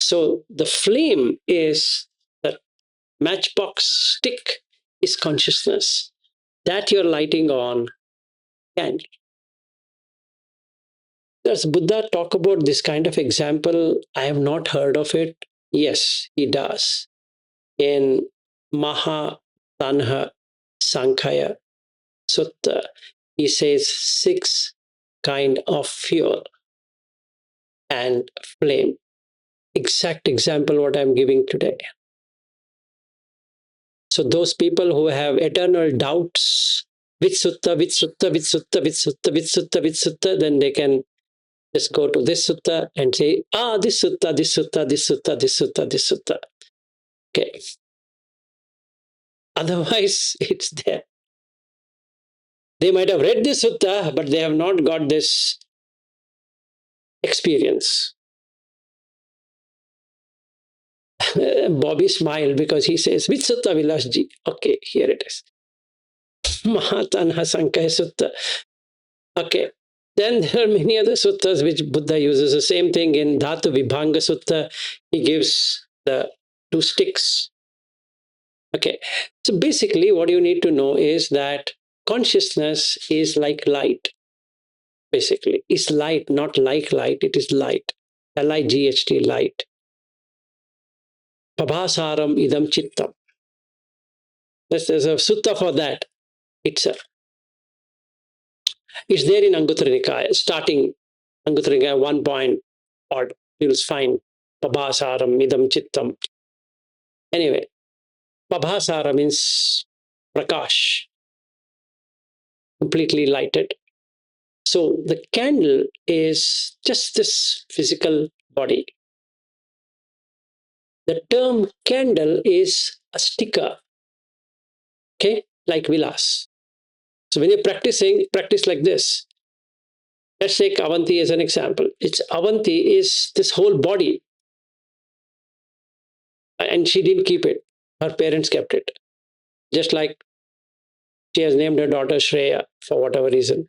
So the flame is the matchbox stick is consciousness that you're lighting on candle. Does Buddha talk about this kind of example? I have not heard of it. Yes, he does. In Mahatanha Sankhya Sutta, he says 6 kind of fuel and flame. Exact example what I'm giving today. So those people who have eternal doubts, which sutta, which sutta, which sutta, which sutta, which sutta, which sutta, then they can just go to this sutta and say, this sutta, this sutta, this sutta, this sutta, this sutta. Okay. Otherwise, it's there. They might have read this sutta, but they have not got this experience. Bobby smiled because he says, which sutta, Vilasji? Okay, here it is. Mahatanha Sankhya Sutta. Okay. Then there are many other suttas which Buddha uses. The same thing in Dhatu Vibhanga Sutta. He gives the 2 sticks. Okay. So basically, what you need to know is that consciousness is like light. Basically, it's light, not like light, it is light. L-I-G-H-T, light. Pabhasaram idam chittam. There's a sutta for that itself. It's there in Anguttara Nikaya, starting Anguttara Nikaya 1 point odd. You'll find Pabhasaram idam chittam. Anyway, Pabhasara means prakash, completely lighted. So the candle is just this physical body. The term candle is a sticker, okay, like Vilas. So when you're practicing, practice like this. Let's take Avanti as an example. It's Avanti is this whole body, and she didn't keep it. Her parents kept it. Just like she has named her daughter Shreya for whatever reason.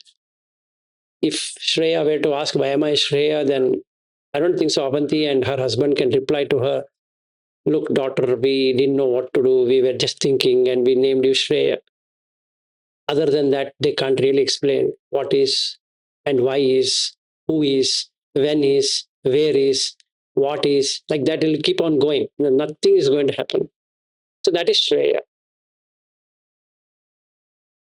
If Shreya were to ask, why am I Shreya, then I don't think so Avanti and her husband can reply to her, look, daughter, we didn't know what to do. We were just thinking and we named you Shreya. Other than that, they can't really explain what is and why is, who is, when is, where is, what is. Like that, it'll keep on going. Nothing is going to happen. So that is Shreya.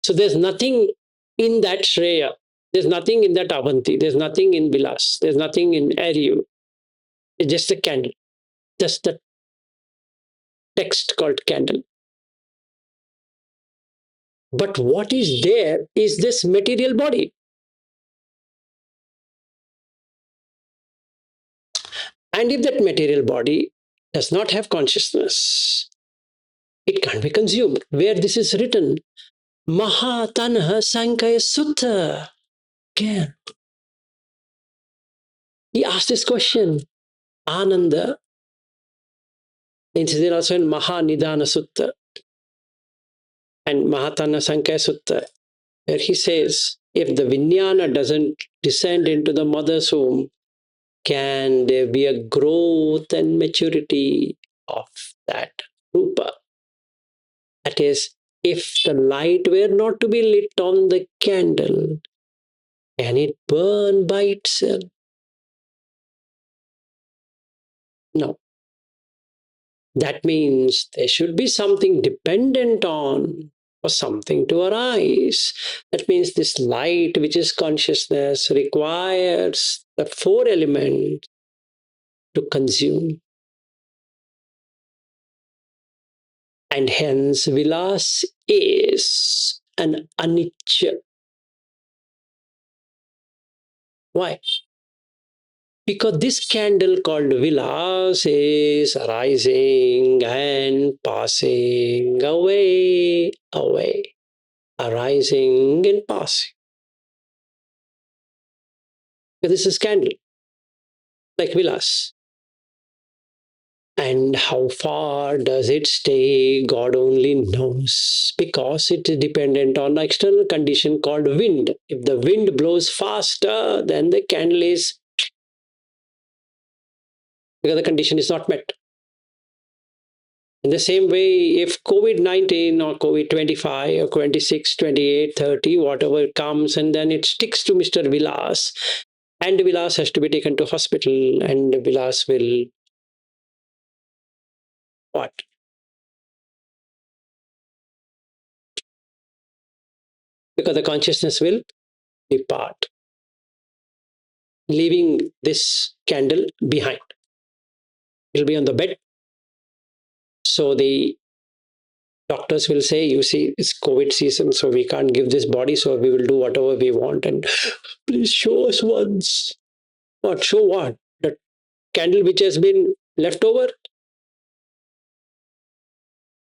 So there's nothing in that Shreya. There's nothing in that Avanti. There's nothing in Vilas. There's nothing in Aryu. It's just a candle. Just the text called candle. But what is there is this material body. And if that material body does not have consciousness, it can't be consumed. Where this is written, Mahatanha Sankhya Sutta. Again, he asked this question. Ananda, it's there also in Mahanidana Sutta and Mahatanha Sankhya Sutta, where he says, if the Vijnana doesn't descend into the mother's womb, can there be a growth and maturity of that rupa? That is, if the light were not to be lit on the candle, can it burn by itself? No. That means there should be something dependent on for something to arise. That means this light, which is consciousness, requires the 4 elements to consume. And hence, Vilas is an anicca. Why? Because this candle called Vilas is arising and passing away, arising and passing. So this is candle, like Vilas. And how far does it stay? God only knows, because it is dependent on an external condition called wind. If the wind blows faster, then the candle is, because the condition is not met. In the same way, if COVID-19 or COVID-25 or 26, 28, 30, whatever comes, and then it sticks to Mr. Vilas, And Vilas has to be taken to hospital, and Vilas will what? Because the consciousness will depart, leaving this candle behind. It'll be on the bed. So the doctors will say, you see, it's COVID season, so we can't give this body, so we will do whatever we want. And please show us once. What? Show what? The candle which has been left over?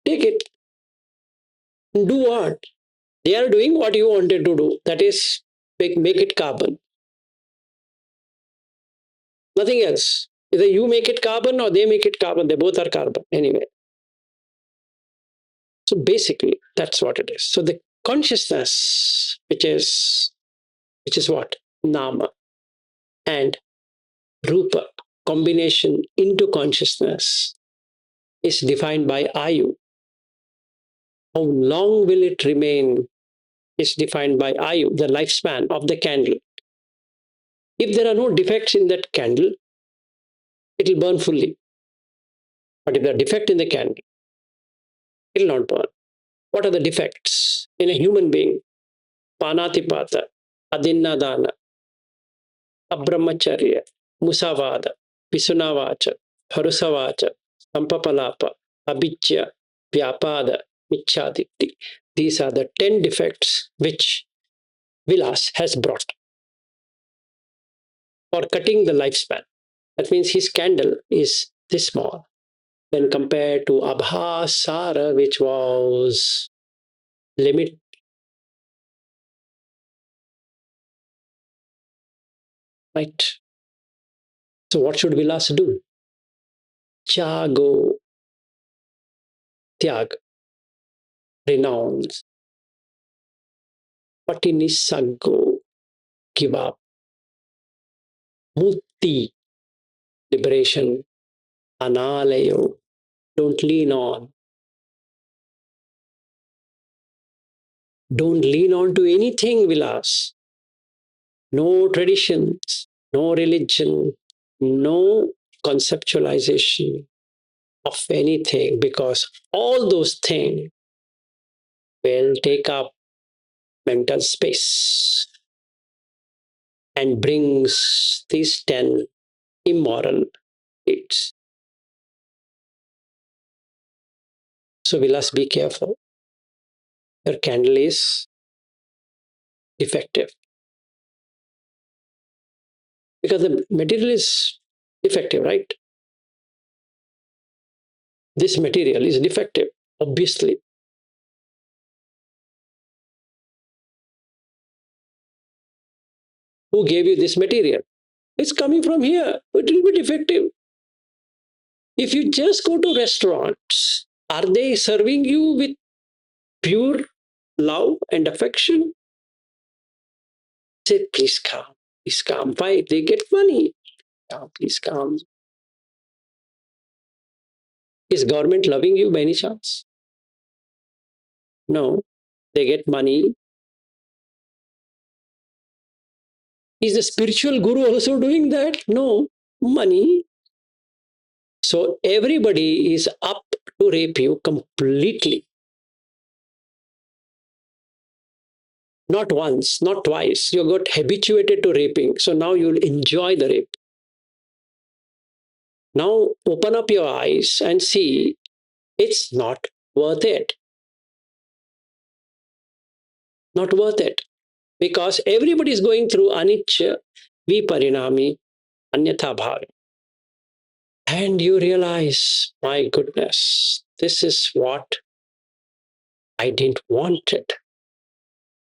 Take it. Do what? They are doing what you wanted to do. That is, make it carbon. Nothing else. Either you make it carbon or they make it carbon. They both are carbon anyway. So basically, that's what it is. So the consciousness, which is what? Nama and Rupa, combination into consciousness, is defined by Ayu. How long will it remain is defined by Ayu, the lifespan of the candle. If there are no defects in that candle, it will burn fully. But if there are defects in the candle, it will not burn. What are the defects in a human being? Panatipata, Adinnadana, Abrahmacharya, Musavada, Pisunavacha, Parusavacha, Sampapalapa, Abhijya, Vyapada, Michaditti. These are the 10 defects which Vilas has brought for cutting the lifespan. That means his candle is this small when compared to Abhasara, which was limit. Right? So what should Vilas do? Jago, Tyag, renounce. Patinisaggo, give up. Mutti, liberation. Analayo, don't lean on. Don't lean on to anything, Vilas. No traditions, no religion, no conceptualization of anything, because all those things will take up mental space and brings these 10 immoral deeds. So Vilas, be careful. Your candle is defective because the material is defective, right? This material is defective, obviously. Who gave you this material? It's coming from here. It will be defective. If you just go to restaurants, are they serving you with pure love and affection? Say, please come, please come. Why? They get money. Oh, please come. Is government loving you by any chance? No. They get money. Is the spiritual guru also doing that? No. Money. So everybody is up to rape you completely. Not once, not twice. You got habituated to raping. So now you'll enjoy the rape. Now open up your eyes and see it's not worth it. Not worth it. Because everybody is going through anicca, viparinami, anyatha bhavi. And you realize, my goodness, this is what I didn't want it.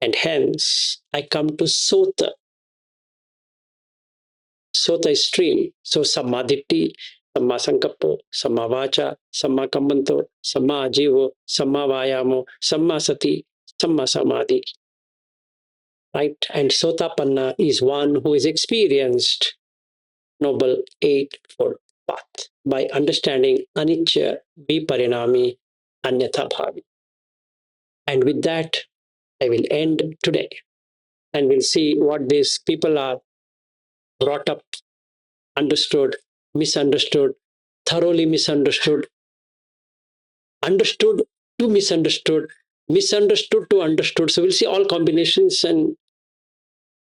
And hence I come to sota. Sota is stream. So samadhitti, samma sankappo, samma vacha, samma kammanto, samma ajivo, samma vayamo, samma sati, samma samadhi. Right? And sotapanna is one who is experienced Noble Eightfold Path by understanding anicca, viparinami, anyatha bhavi. And with that, I will end today. And we'll see what these people are brought up, understood, misunderstood, thoroughly misunderstood, understood to misunderstood, misunderstood to understood. So we'll see all combinations, and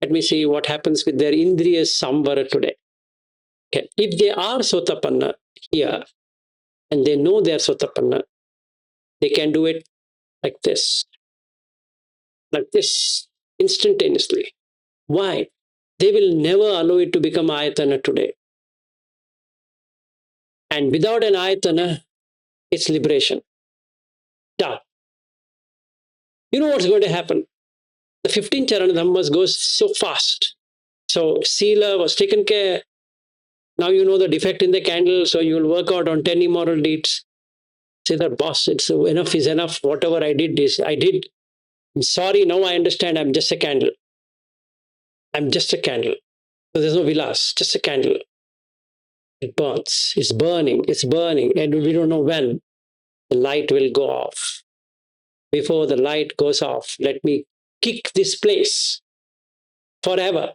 let me see what happens with their Indriya Samvara today. Okay. If they are Sotapanna here and they know they are Sotapanna, they can do it like this, instantaneously. Why? They will never allow it to become Ayatana today. And without an Ayatana, it's liberation. Done. You know what's going to happen? The 15 Charana Dhammas goes so fast. So Sila was taken care. Now you know the defect in the candle, so you will work out on 10 immoral deeds. Say that, boss, it's enough is enough. Whatever I did is I did. I'm sorry, now I understand I'm just a candle. I'm just a candle. So there's no vilas, just a candle. It burns. It's burning, and we don't know when the light will go off. Before the light goes off, let me kick this place forever,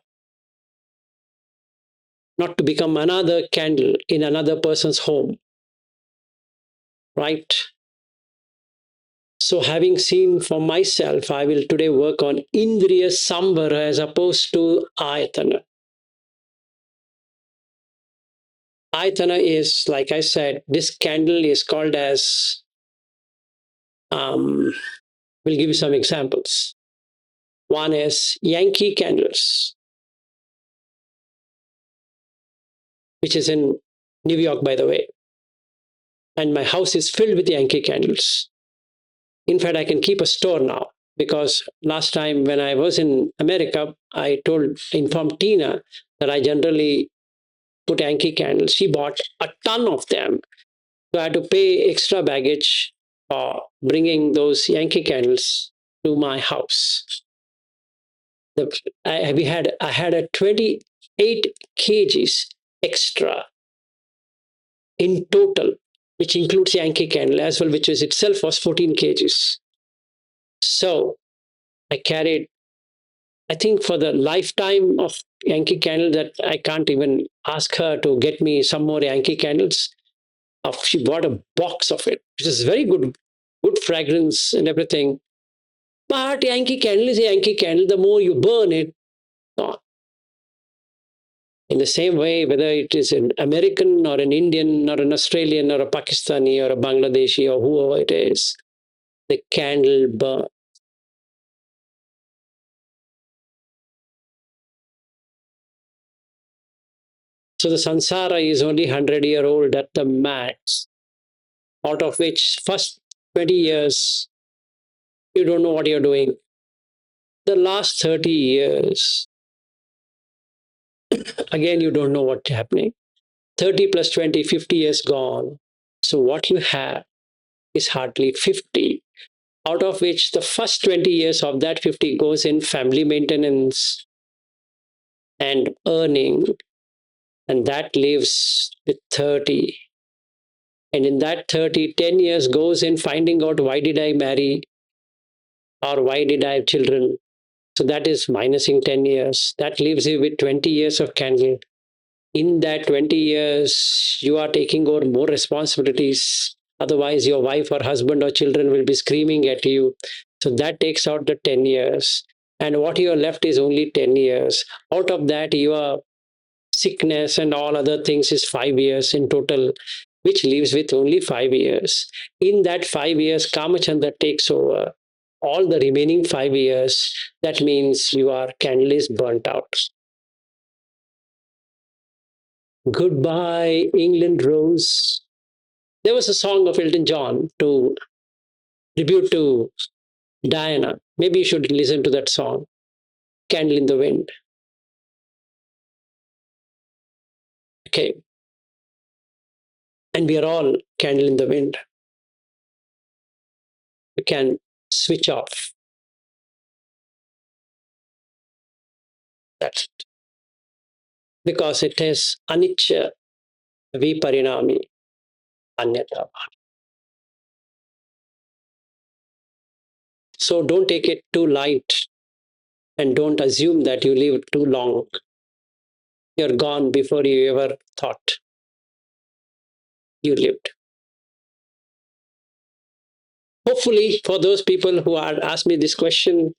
not to become another candle in another person's home. Right? So, having seen for myself, I will today work on Indriya Samvara as opposed to Ayatana. Ayatana is, like I said, this candle is called as, we'll give you some examples. One is Yankee candles, which is in New York, by the way. And my house is filled with Yankee candles. In fact, I can keep a store now because last time when I was in America, I informed Tina that I generally put Yankee candles. She bought a ton of them. So I had to pay extra baggage for bringing those Yankee candles to my house. I had a 28 kgs extra in total, which includes Yankee candle as well, which is itself was 14 kgs. So I carried, I think for the lifetime of Yankee candle, that I can't even ask her to get me some more Yankee candles. She bought a box of it, which is very good fragrance and everything. But Yankee candle is a Yankee candle. The more you burn it, gone. In the same way, whether it is an American or an Indian or an Australian or a Pakistani or a Bangladeshi or whoever it is, the candle burns. So the samsara is only 100-year-old at the max, out of which first 20 years, you don't know what you're doing. The last 30 years, again, you don't know what's happening. 30 plus 20, 50 years gone. So what you have is hardly 50, out of which the first 20 years of that 50 goes in family maintenance and earning, and that leaves with 30. And in that 30, 10 years goes in finding out why did I marry or why did I have children. So that is minusing 10 years. That leaves you with 20 years of candle. In that 20 years, you are taking over more responsibilities. Otherwise, your wife or husband or children will be screaming at you. So that takes out the 10 years. And what you are left is only 10 years. Out of that, your sickness and all other things is 5 years in total, which leaves with only 5 years. In that 5 years, Kamachanda takes over. All the remaining 5 years, that means your candle is burnt out. Goodbye, England Rose. There was a song of Elton John to tribute to Diana. Maybe you should listen to that song, Candle in the Wind. Okay. And we are all candle in the wind. We can switch off. That's it. Because it is anicca viparinami anyata. So don't take it too light and don't assume that you live too long. You're gone before you ever thought you lived. Hopefully, for those people who are asked me this question,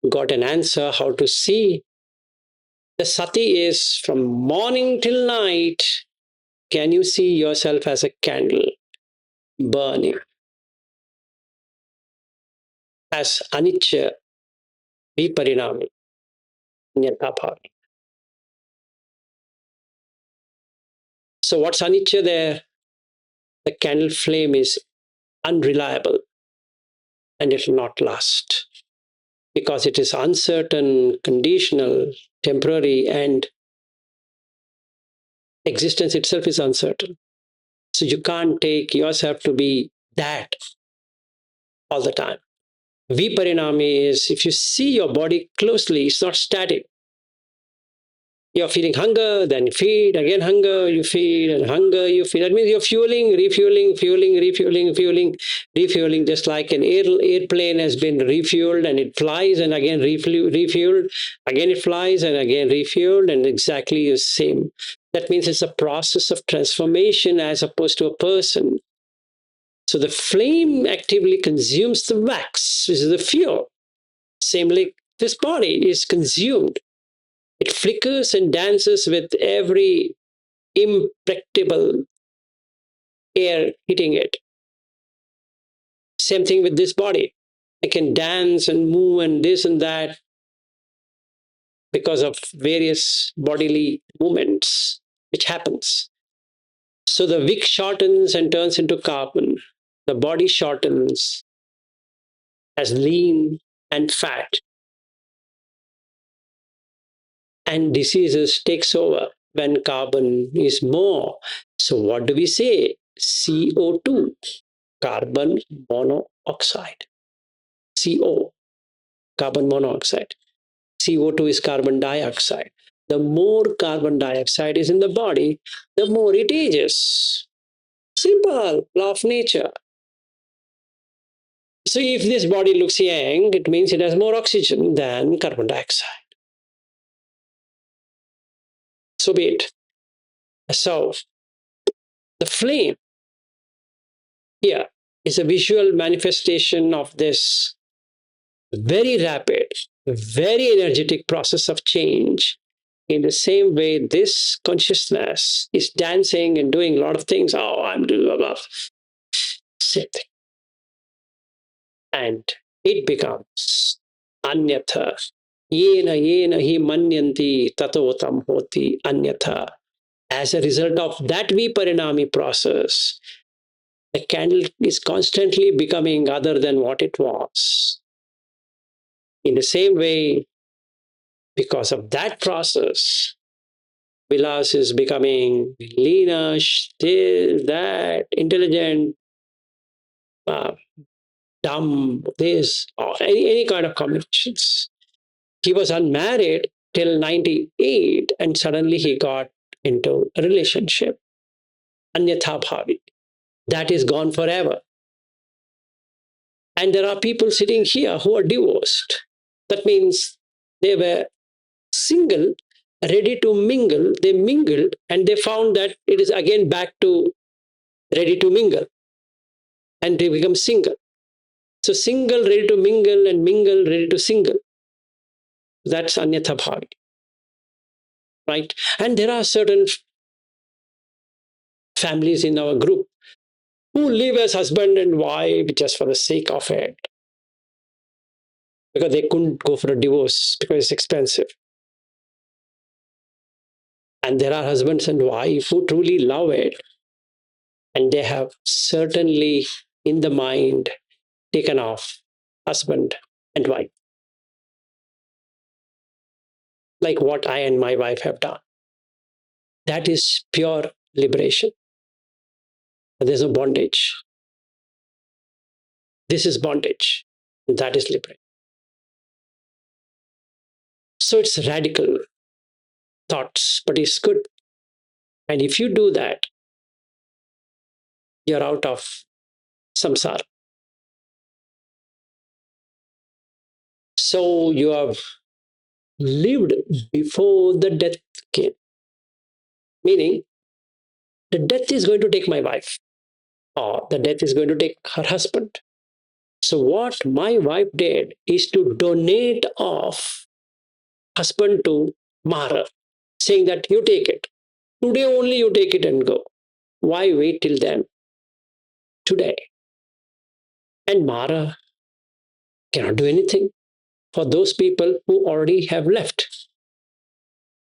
got an answer how to see. The sati is from morning till night. Can you see yourself as a candle burning? As anicca, viparinami, nyathabhami. So what's anicca there? The candle flame is unreliable and it will not last because it is uncertain, conditional, temporary, and existence itself is uncertain. So you can't take yourself to be that all the time. Viparinami is if you see your body closely, it's not static. You're feeling hunger, then you feed, again hunger, you feed, and hunger, you feed. That means you're fueling, refueling, fueling, refueling, fueling, refueling, just like an airplane has been refueled and it flies and again refueled, again it flies and again refueled, and exactly the same. That means it's a process of transformation as opposed to a person. So the flame actively consumes the wax, which is the fuel. Same like this body is consumed. It flickers and dances with every impracticable air hitting it. Same thing with this body. It can dance and move and this and that because of various bodily movements which happens. So the wick shortens and turns into carbon. The body shortens as lean and fat, and diseases takes over when carbon is more. So what do we say? CO2, carbon monoxide. CO, carbon monoxide. CO2 is carbon dioxide. The more carbon dioxide is in the body, the more it ages. Simple law of nature. So if this body looks young, it means it has more oxygen than carbon dioxide. So be it. So the flame here is a visual manifestation of this very rapid, very energetic process of change. In the same way, this consciousness is dancing and doing a lot of things. Oh, I'm doing blah, blah. Same thing. And it becomes anyatha. Yena yena hi manyanti tatotam hoti anyatha. As a result of that viparinami process, the candle is constantly becoming other than what it was. In the same way, because of that process, Vilas is becoming leaner, this, that, intelligent, uh, dumb, this, or any kind of combinations. He was unmarried till 98 and suddenly he got into a relationship. Anyatha bhavi. That is gone forever. And there are people sitting here who are divorced. That means they were single, ready to mingle. They mingled and they found that it is again back to ready to mingle and they become single. So single, ready to mingle, and mingle, ready to single. That's anyatha bhavi, right? And there are certain families in our group who live as husband and wife just for the sake of it, because they couldn't go for a divorce because it's expensive. And there are husbands and wife who truly love it, and they have certainly in the mind taken off husband and wife, like what I and my wife have done. That is pure liberation. There's no bondage. This is bondage. That is liberation. So it's radical thoughts, but it's good. And if you do that, you're out of samsara. So you have lived before the death came. Meaning, the death is going to take my wife, or the death is going to take her husband. So, what my wife did is to donate off husband to Mara, saying that you take it. Today only you take it and go. Why wait till then? Today. And Mara cannot do anything for those people who already have left.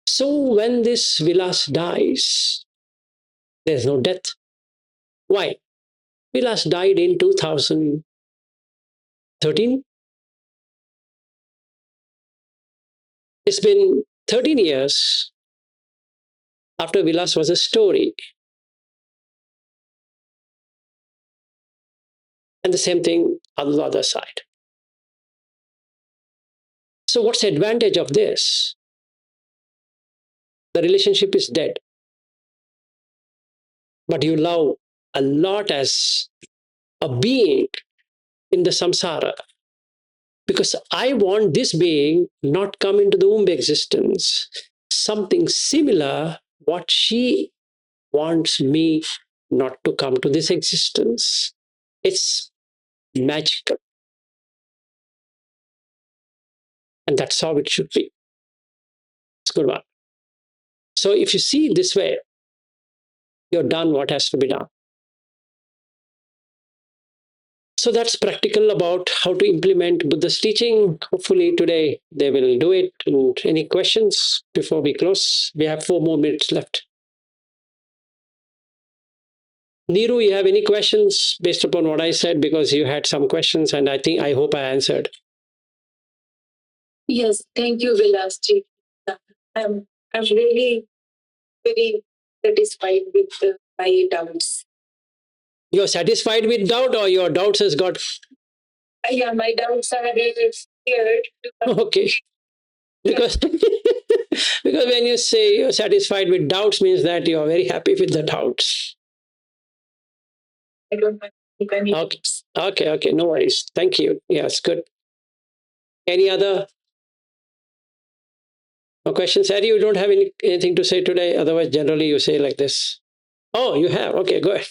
So when this Vilas dies, there's no death. Why? Vilas died in 2013. It's been 13 years after Vilas was a story. And the same thing on the other side. So what's the advantage of this? The relationship is dead. But you love a lot as a being in the samsara. Because I want this being not come into the womb existence. Something similar, what she wants me not to come to this existence. It's magical. And that's how it should be. It's a good one. So if you see it this way, you're done what has to be done. So that's practical about how to implement Buddha's teaching. Hopefully today they will do it. And any questions before we close? We have 4 more minutes left. Neeru, you have any questions based upon what I said? Because you had some questions and I hope I answered. Yes, thank you, Vilasji. I'm really very satisfied with my doubts. You're satisfied with doubt, or your doubts has got? Yeah, my doubts are cleared. Okay. Because because when you say you're satisfied with doubts means that you're very happy with the doubts. I don't have any okay. Okay, no worries. Thank you. Yes, good. Any other questions? Harry, you don't have anything to say today? Otherwise, generally you say like this. Oh, you have? Okay, go ahead.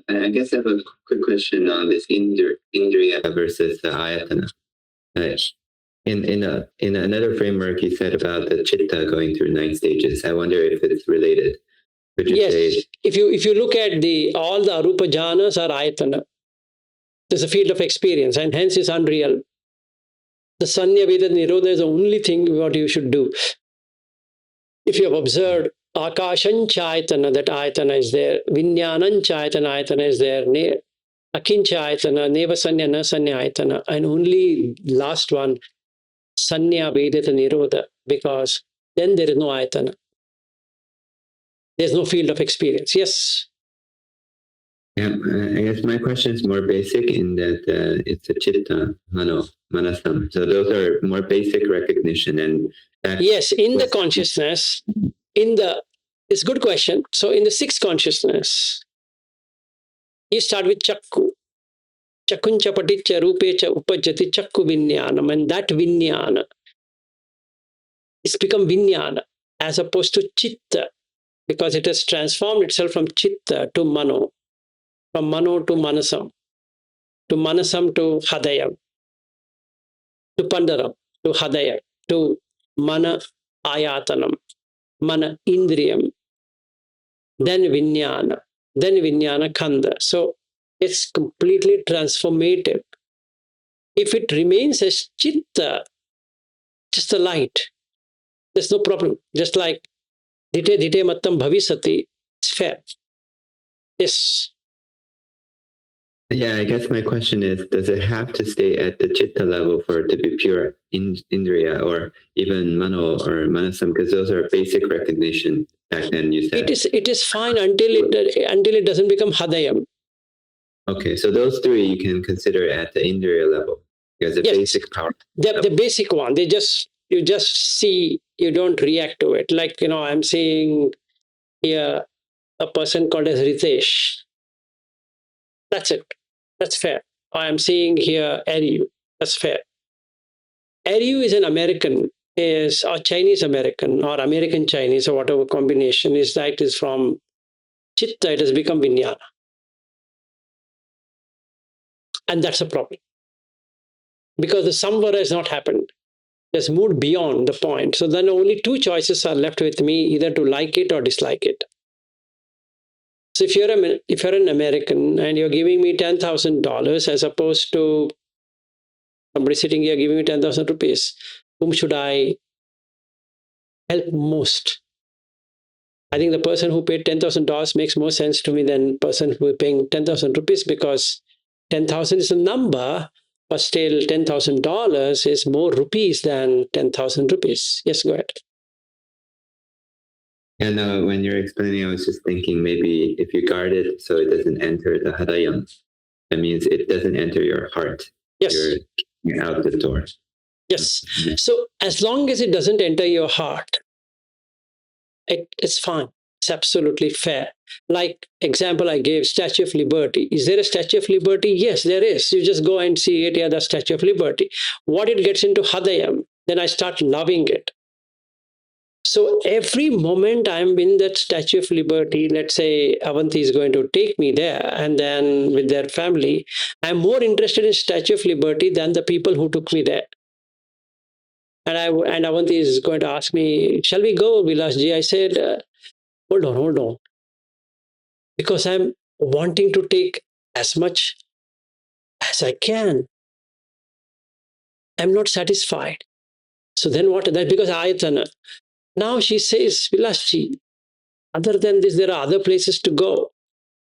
I guess I have a quick question on this Indriya versus the Ayatana. In another framework, you said about the chitta going through 9 stages. I wonder if it's related. Would you Yes, say? if you look at all the arupa jhanas are ayatana. There's a field of experience, and hence is unreal. The sanya veda nirodha is the only thing what you should do. If you have observed akashan chayatana, that ayatana is there, vinyanan chayatana ayatana is there, akincha ayatana, neva sanya na sanya ayatana, and only last one, sanya vedita nirodha, because then there is no ayatana. There's no field of experience. Yes. Yeah, I guess my question is more basic in that it's a chitta, mano, manasam. So those are more basic recognition. And yes, in the consciousness, it's a good question. So in the 6th consciousness, you start with chakku. Chakuncha paticha rupecha upajati chakku vinyanam, and that vinyana, it's become vinyana as opposed to chitta, because it has transformed itself from chitta to mano, from mano to manasam to hadayam, to pandaram, to hadayam, to mana ayatanam, mana indriyam, then vinyana kanda. So it's completely transformative. If it remains as chitta, just the light, there's no problem. Just like dhite dhite mattam bhavisati, it's fair. Yes. Yeah, I guess my question is, does it have to stay at the chitta level for it to be pure indriya, or even mano or manasam? Because those are basic recognition back then, you said. It is fine until it doesn't become hadayam. Okay, so those 3 you can consider at the indriya level, because the basic power. The basic one, you just see, you don't react to it. Like, I'm seeing here a person called as Ritesh. That's it. That's fair. I am seeing here Ari. That's fair. Aryu is an American, is or Chinese American or American Chinese or whatever combination is that is from Chitta, it has become Vijnana. And that's a problem. Because the Samvara has not happened. It has moved beyond the point. So then only two choices are left with me, either to like it or dislike it. So if you're an American and you're giving me $10,000 as opposed to somebody sitting here giving me 10,000 rupees, whom should I help most? I think the person who paid $10,000 makes more sense to me than the person who is paying 10,000 rupees, because 10,000 is a number, but still $10,000 is more rupees than 10,000 rupees. Yes, go ahead. And when you're explaining, I was just thinking maybe if you guard it so it doesn't enter the hadayam, that means it doesn't enter your heart. Yes. You're out the door. Yes. So as long as it doesn't enter your heart, it's fine. It's absolutely fair. Like example I gave, Statue of Liberty. Is there a Statue of Liberty? Yes, there is. You just go and see it, yeah, the Statue of Liberty. What it gets into Hadayam, then I start loving it. So every moment I'm in that Statue of Liberty, let's say Avanti is going to take me there and then with their family, I'm more interested in Statue of Liberty than the people who took me there. And Avanti is going to ask me, shall we go, Vilasji? I said, hold on. Because I'm wanting to take as much as I can. I'm not satisfied. So then what? That because Ayatana. Now she says, Vilasji, other than this, there are other places to go.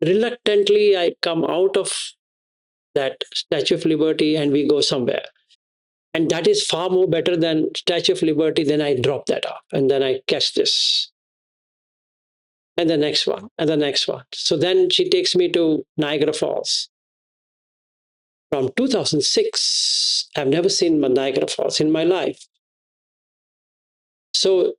Reluctantly, I come out of that Statue of Liberty and we go somewhere. And that is far more better than Statue of Liberty. Then I drop that off and then I catch this. And the next one, and the next one. So then she takes me to Niagara Falls. From 2006, I've never seen Niagara Falls in my life. So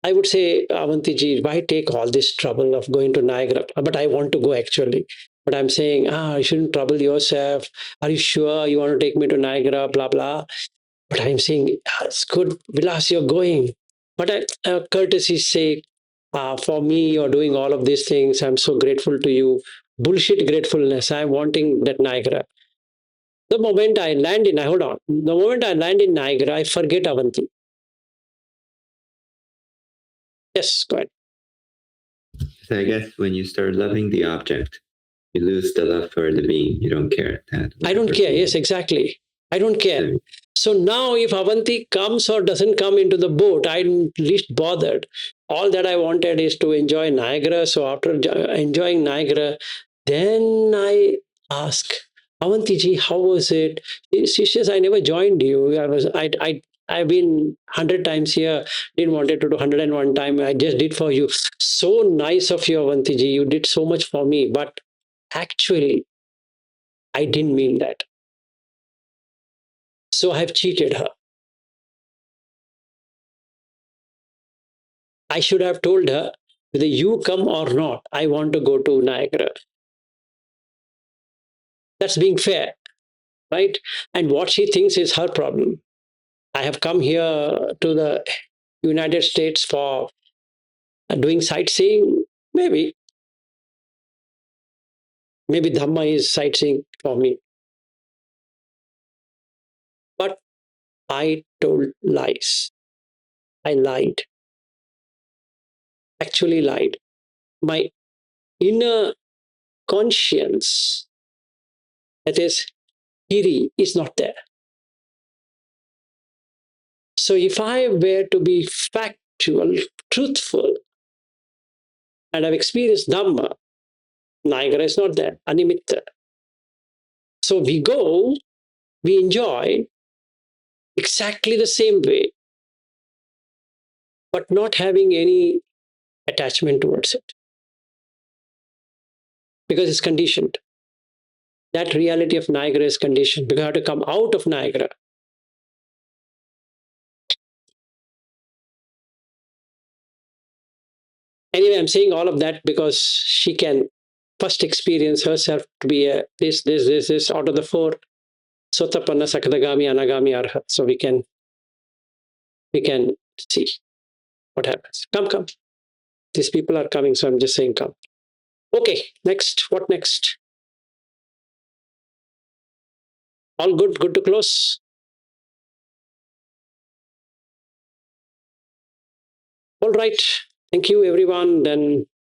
I would say, Avantiji, why take all this trouble of going to Niagara? But I want to go actually. But I'm saying, you shouldn't trouble yourself. Are you sure you want to take me to Niagara? Blah, blah. But I'm saying, it's good, Vilas, you're going. But courtesy's sake, for me, you're doing all of these things. I'm so grateful to you. Bullshit gratefulness. I'm wanting that Niagara. The moment I land in, hold on. The moment I land in Niagara, I forget Avanti. Yes, go ahead. So I guess when you start loving the object, you lose the love for the being. You don't care. I don't care. Yes, exactly. I don't care. So now if Avanti comes or doesn't come into the boat, I'm least bothered. All that I wanted is to enjoy Niagara. So after enjoying Niagara, then I ask, Avanti ji, how was it? She says, I never joined you. I've been 100 times here, didn't want it to do 101 time. I just did for you. So nice of you, Avanti ji. You did so much for me. But actually, I didn't mean that. So I have cheated her. I should have told her, whether you come or not, I want to go to Niagara. That's being fair, right? And what she thinks is her problem. I have come here to the United States for doing sightseeing. Maybe Dhamma is sightseeing for me. But I told lies. I lied. Actually lied. My inner conscience, that is, Hiri, is not there. So if I were to be factual, truthful, and I've experienced Dhamma, Niagara is not there, Animitta. So we go, we enjoy exactly the same way, but not having any attachment towards it. Because it's conditioned. That reality of Niagara is conditioned because I have to come out of Niagara. Anyway, I'm saying all of that because she can first experience herself to be a this out of the four. Sotapanna, Sakadagami, Anagami, Arhat. So we can we can see what happens. Come. These people are coming, so I'm just saying come. Okay, next. What next? All good? Good to close? All right. Thank you, everyone. Then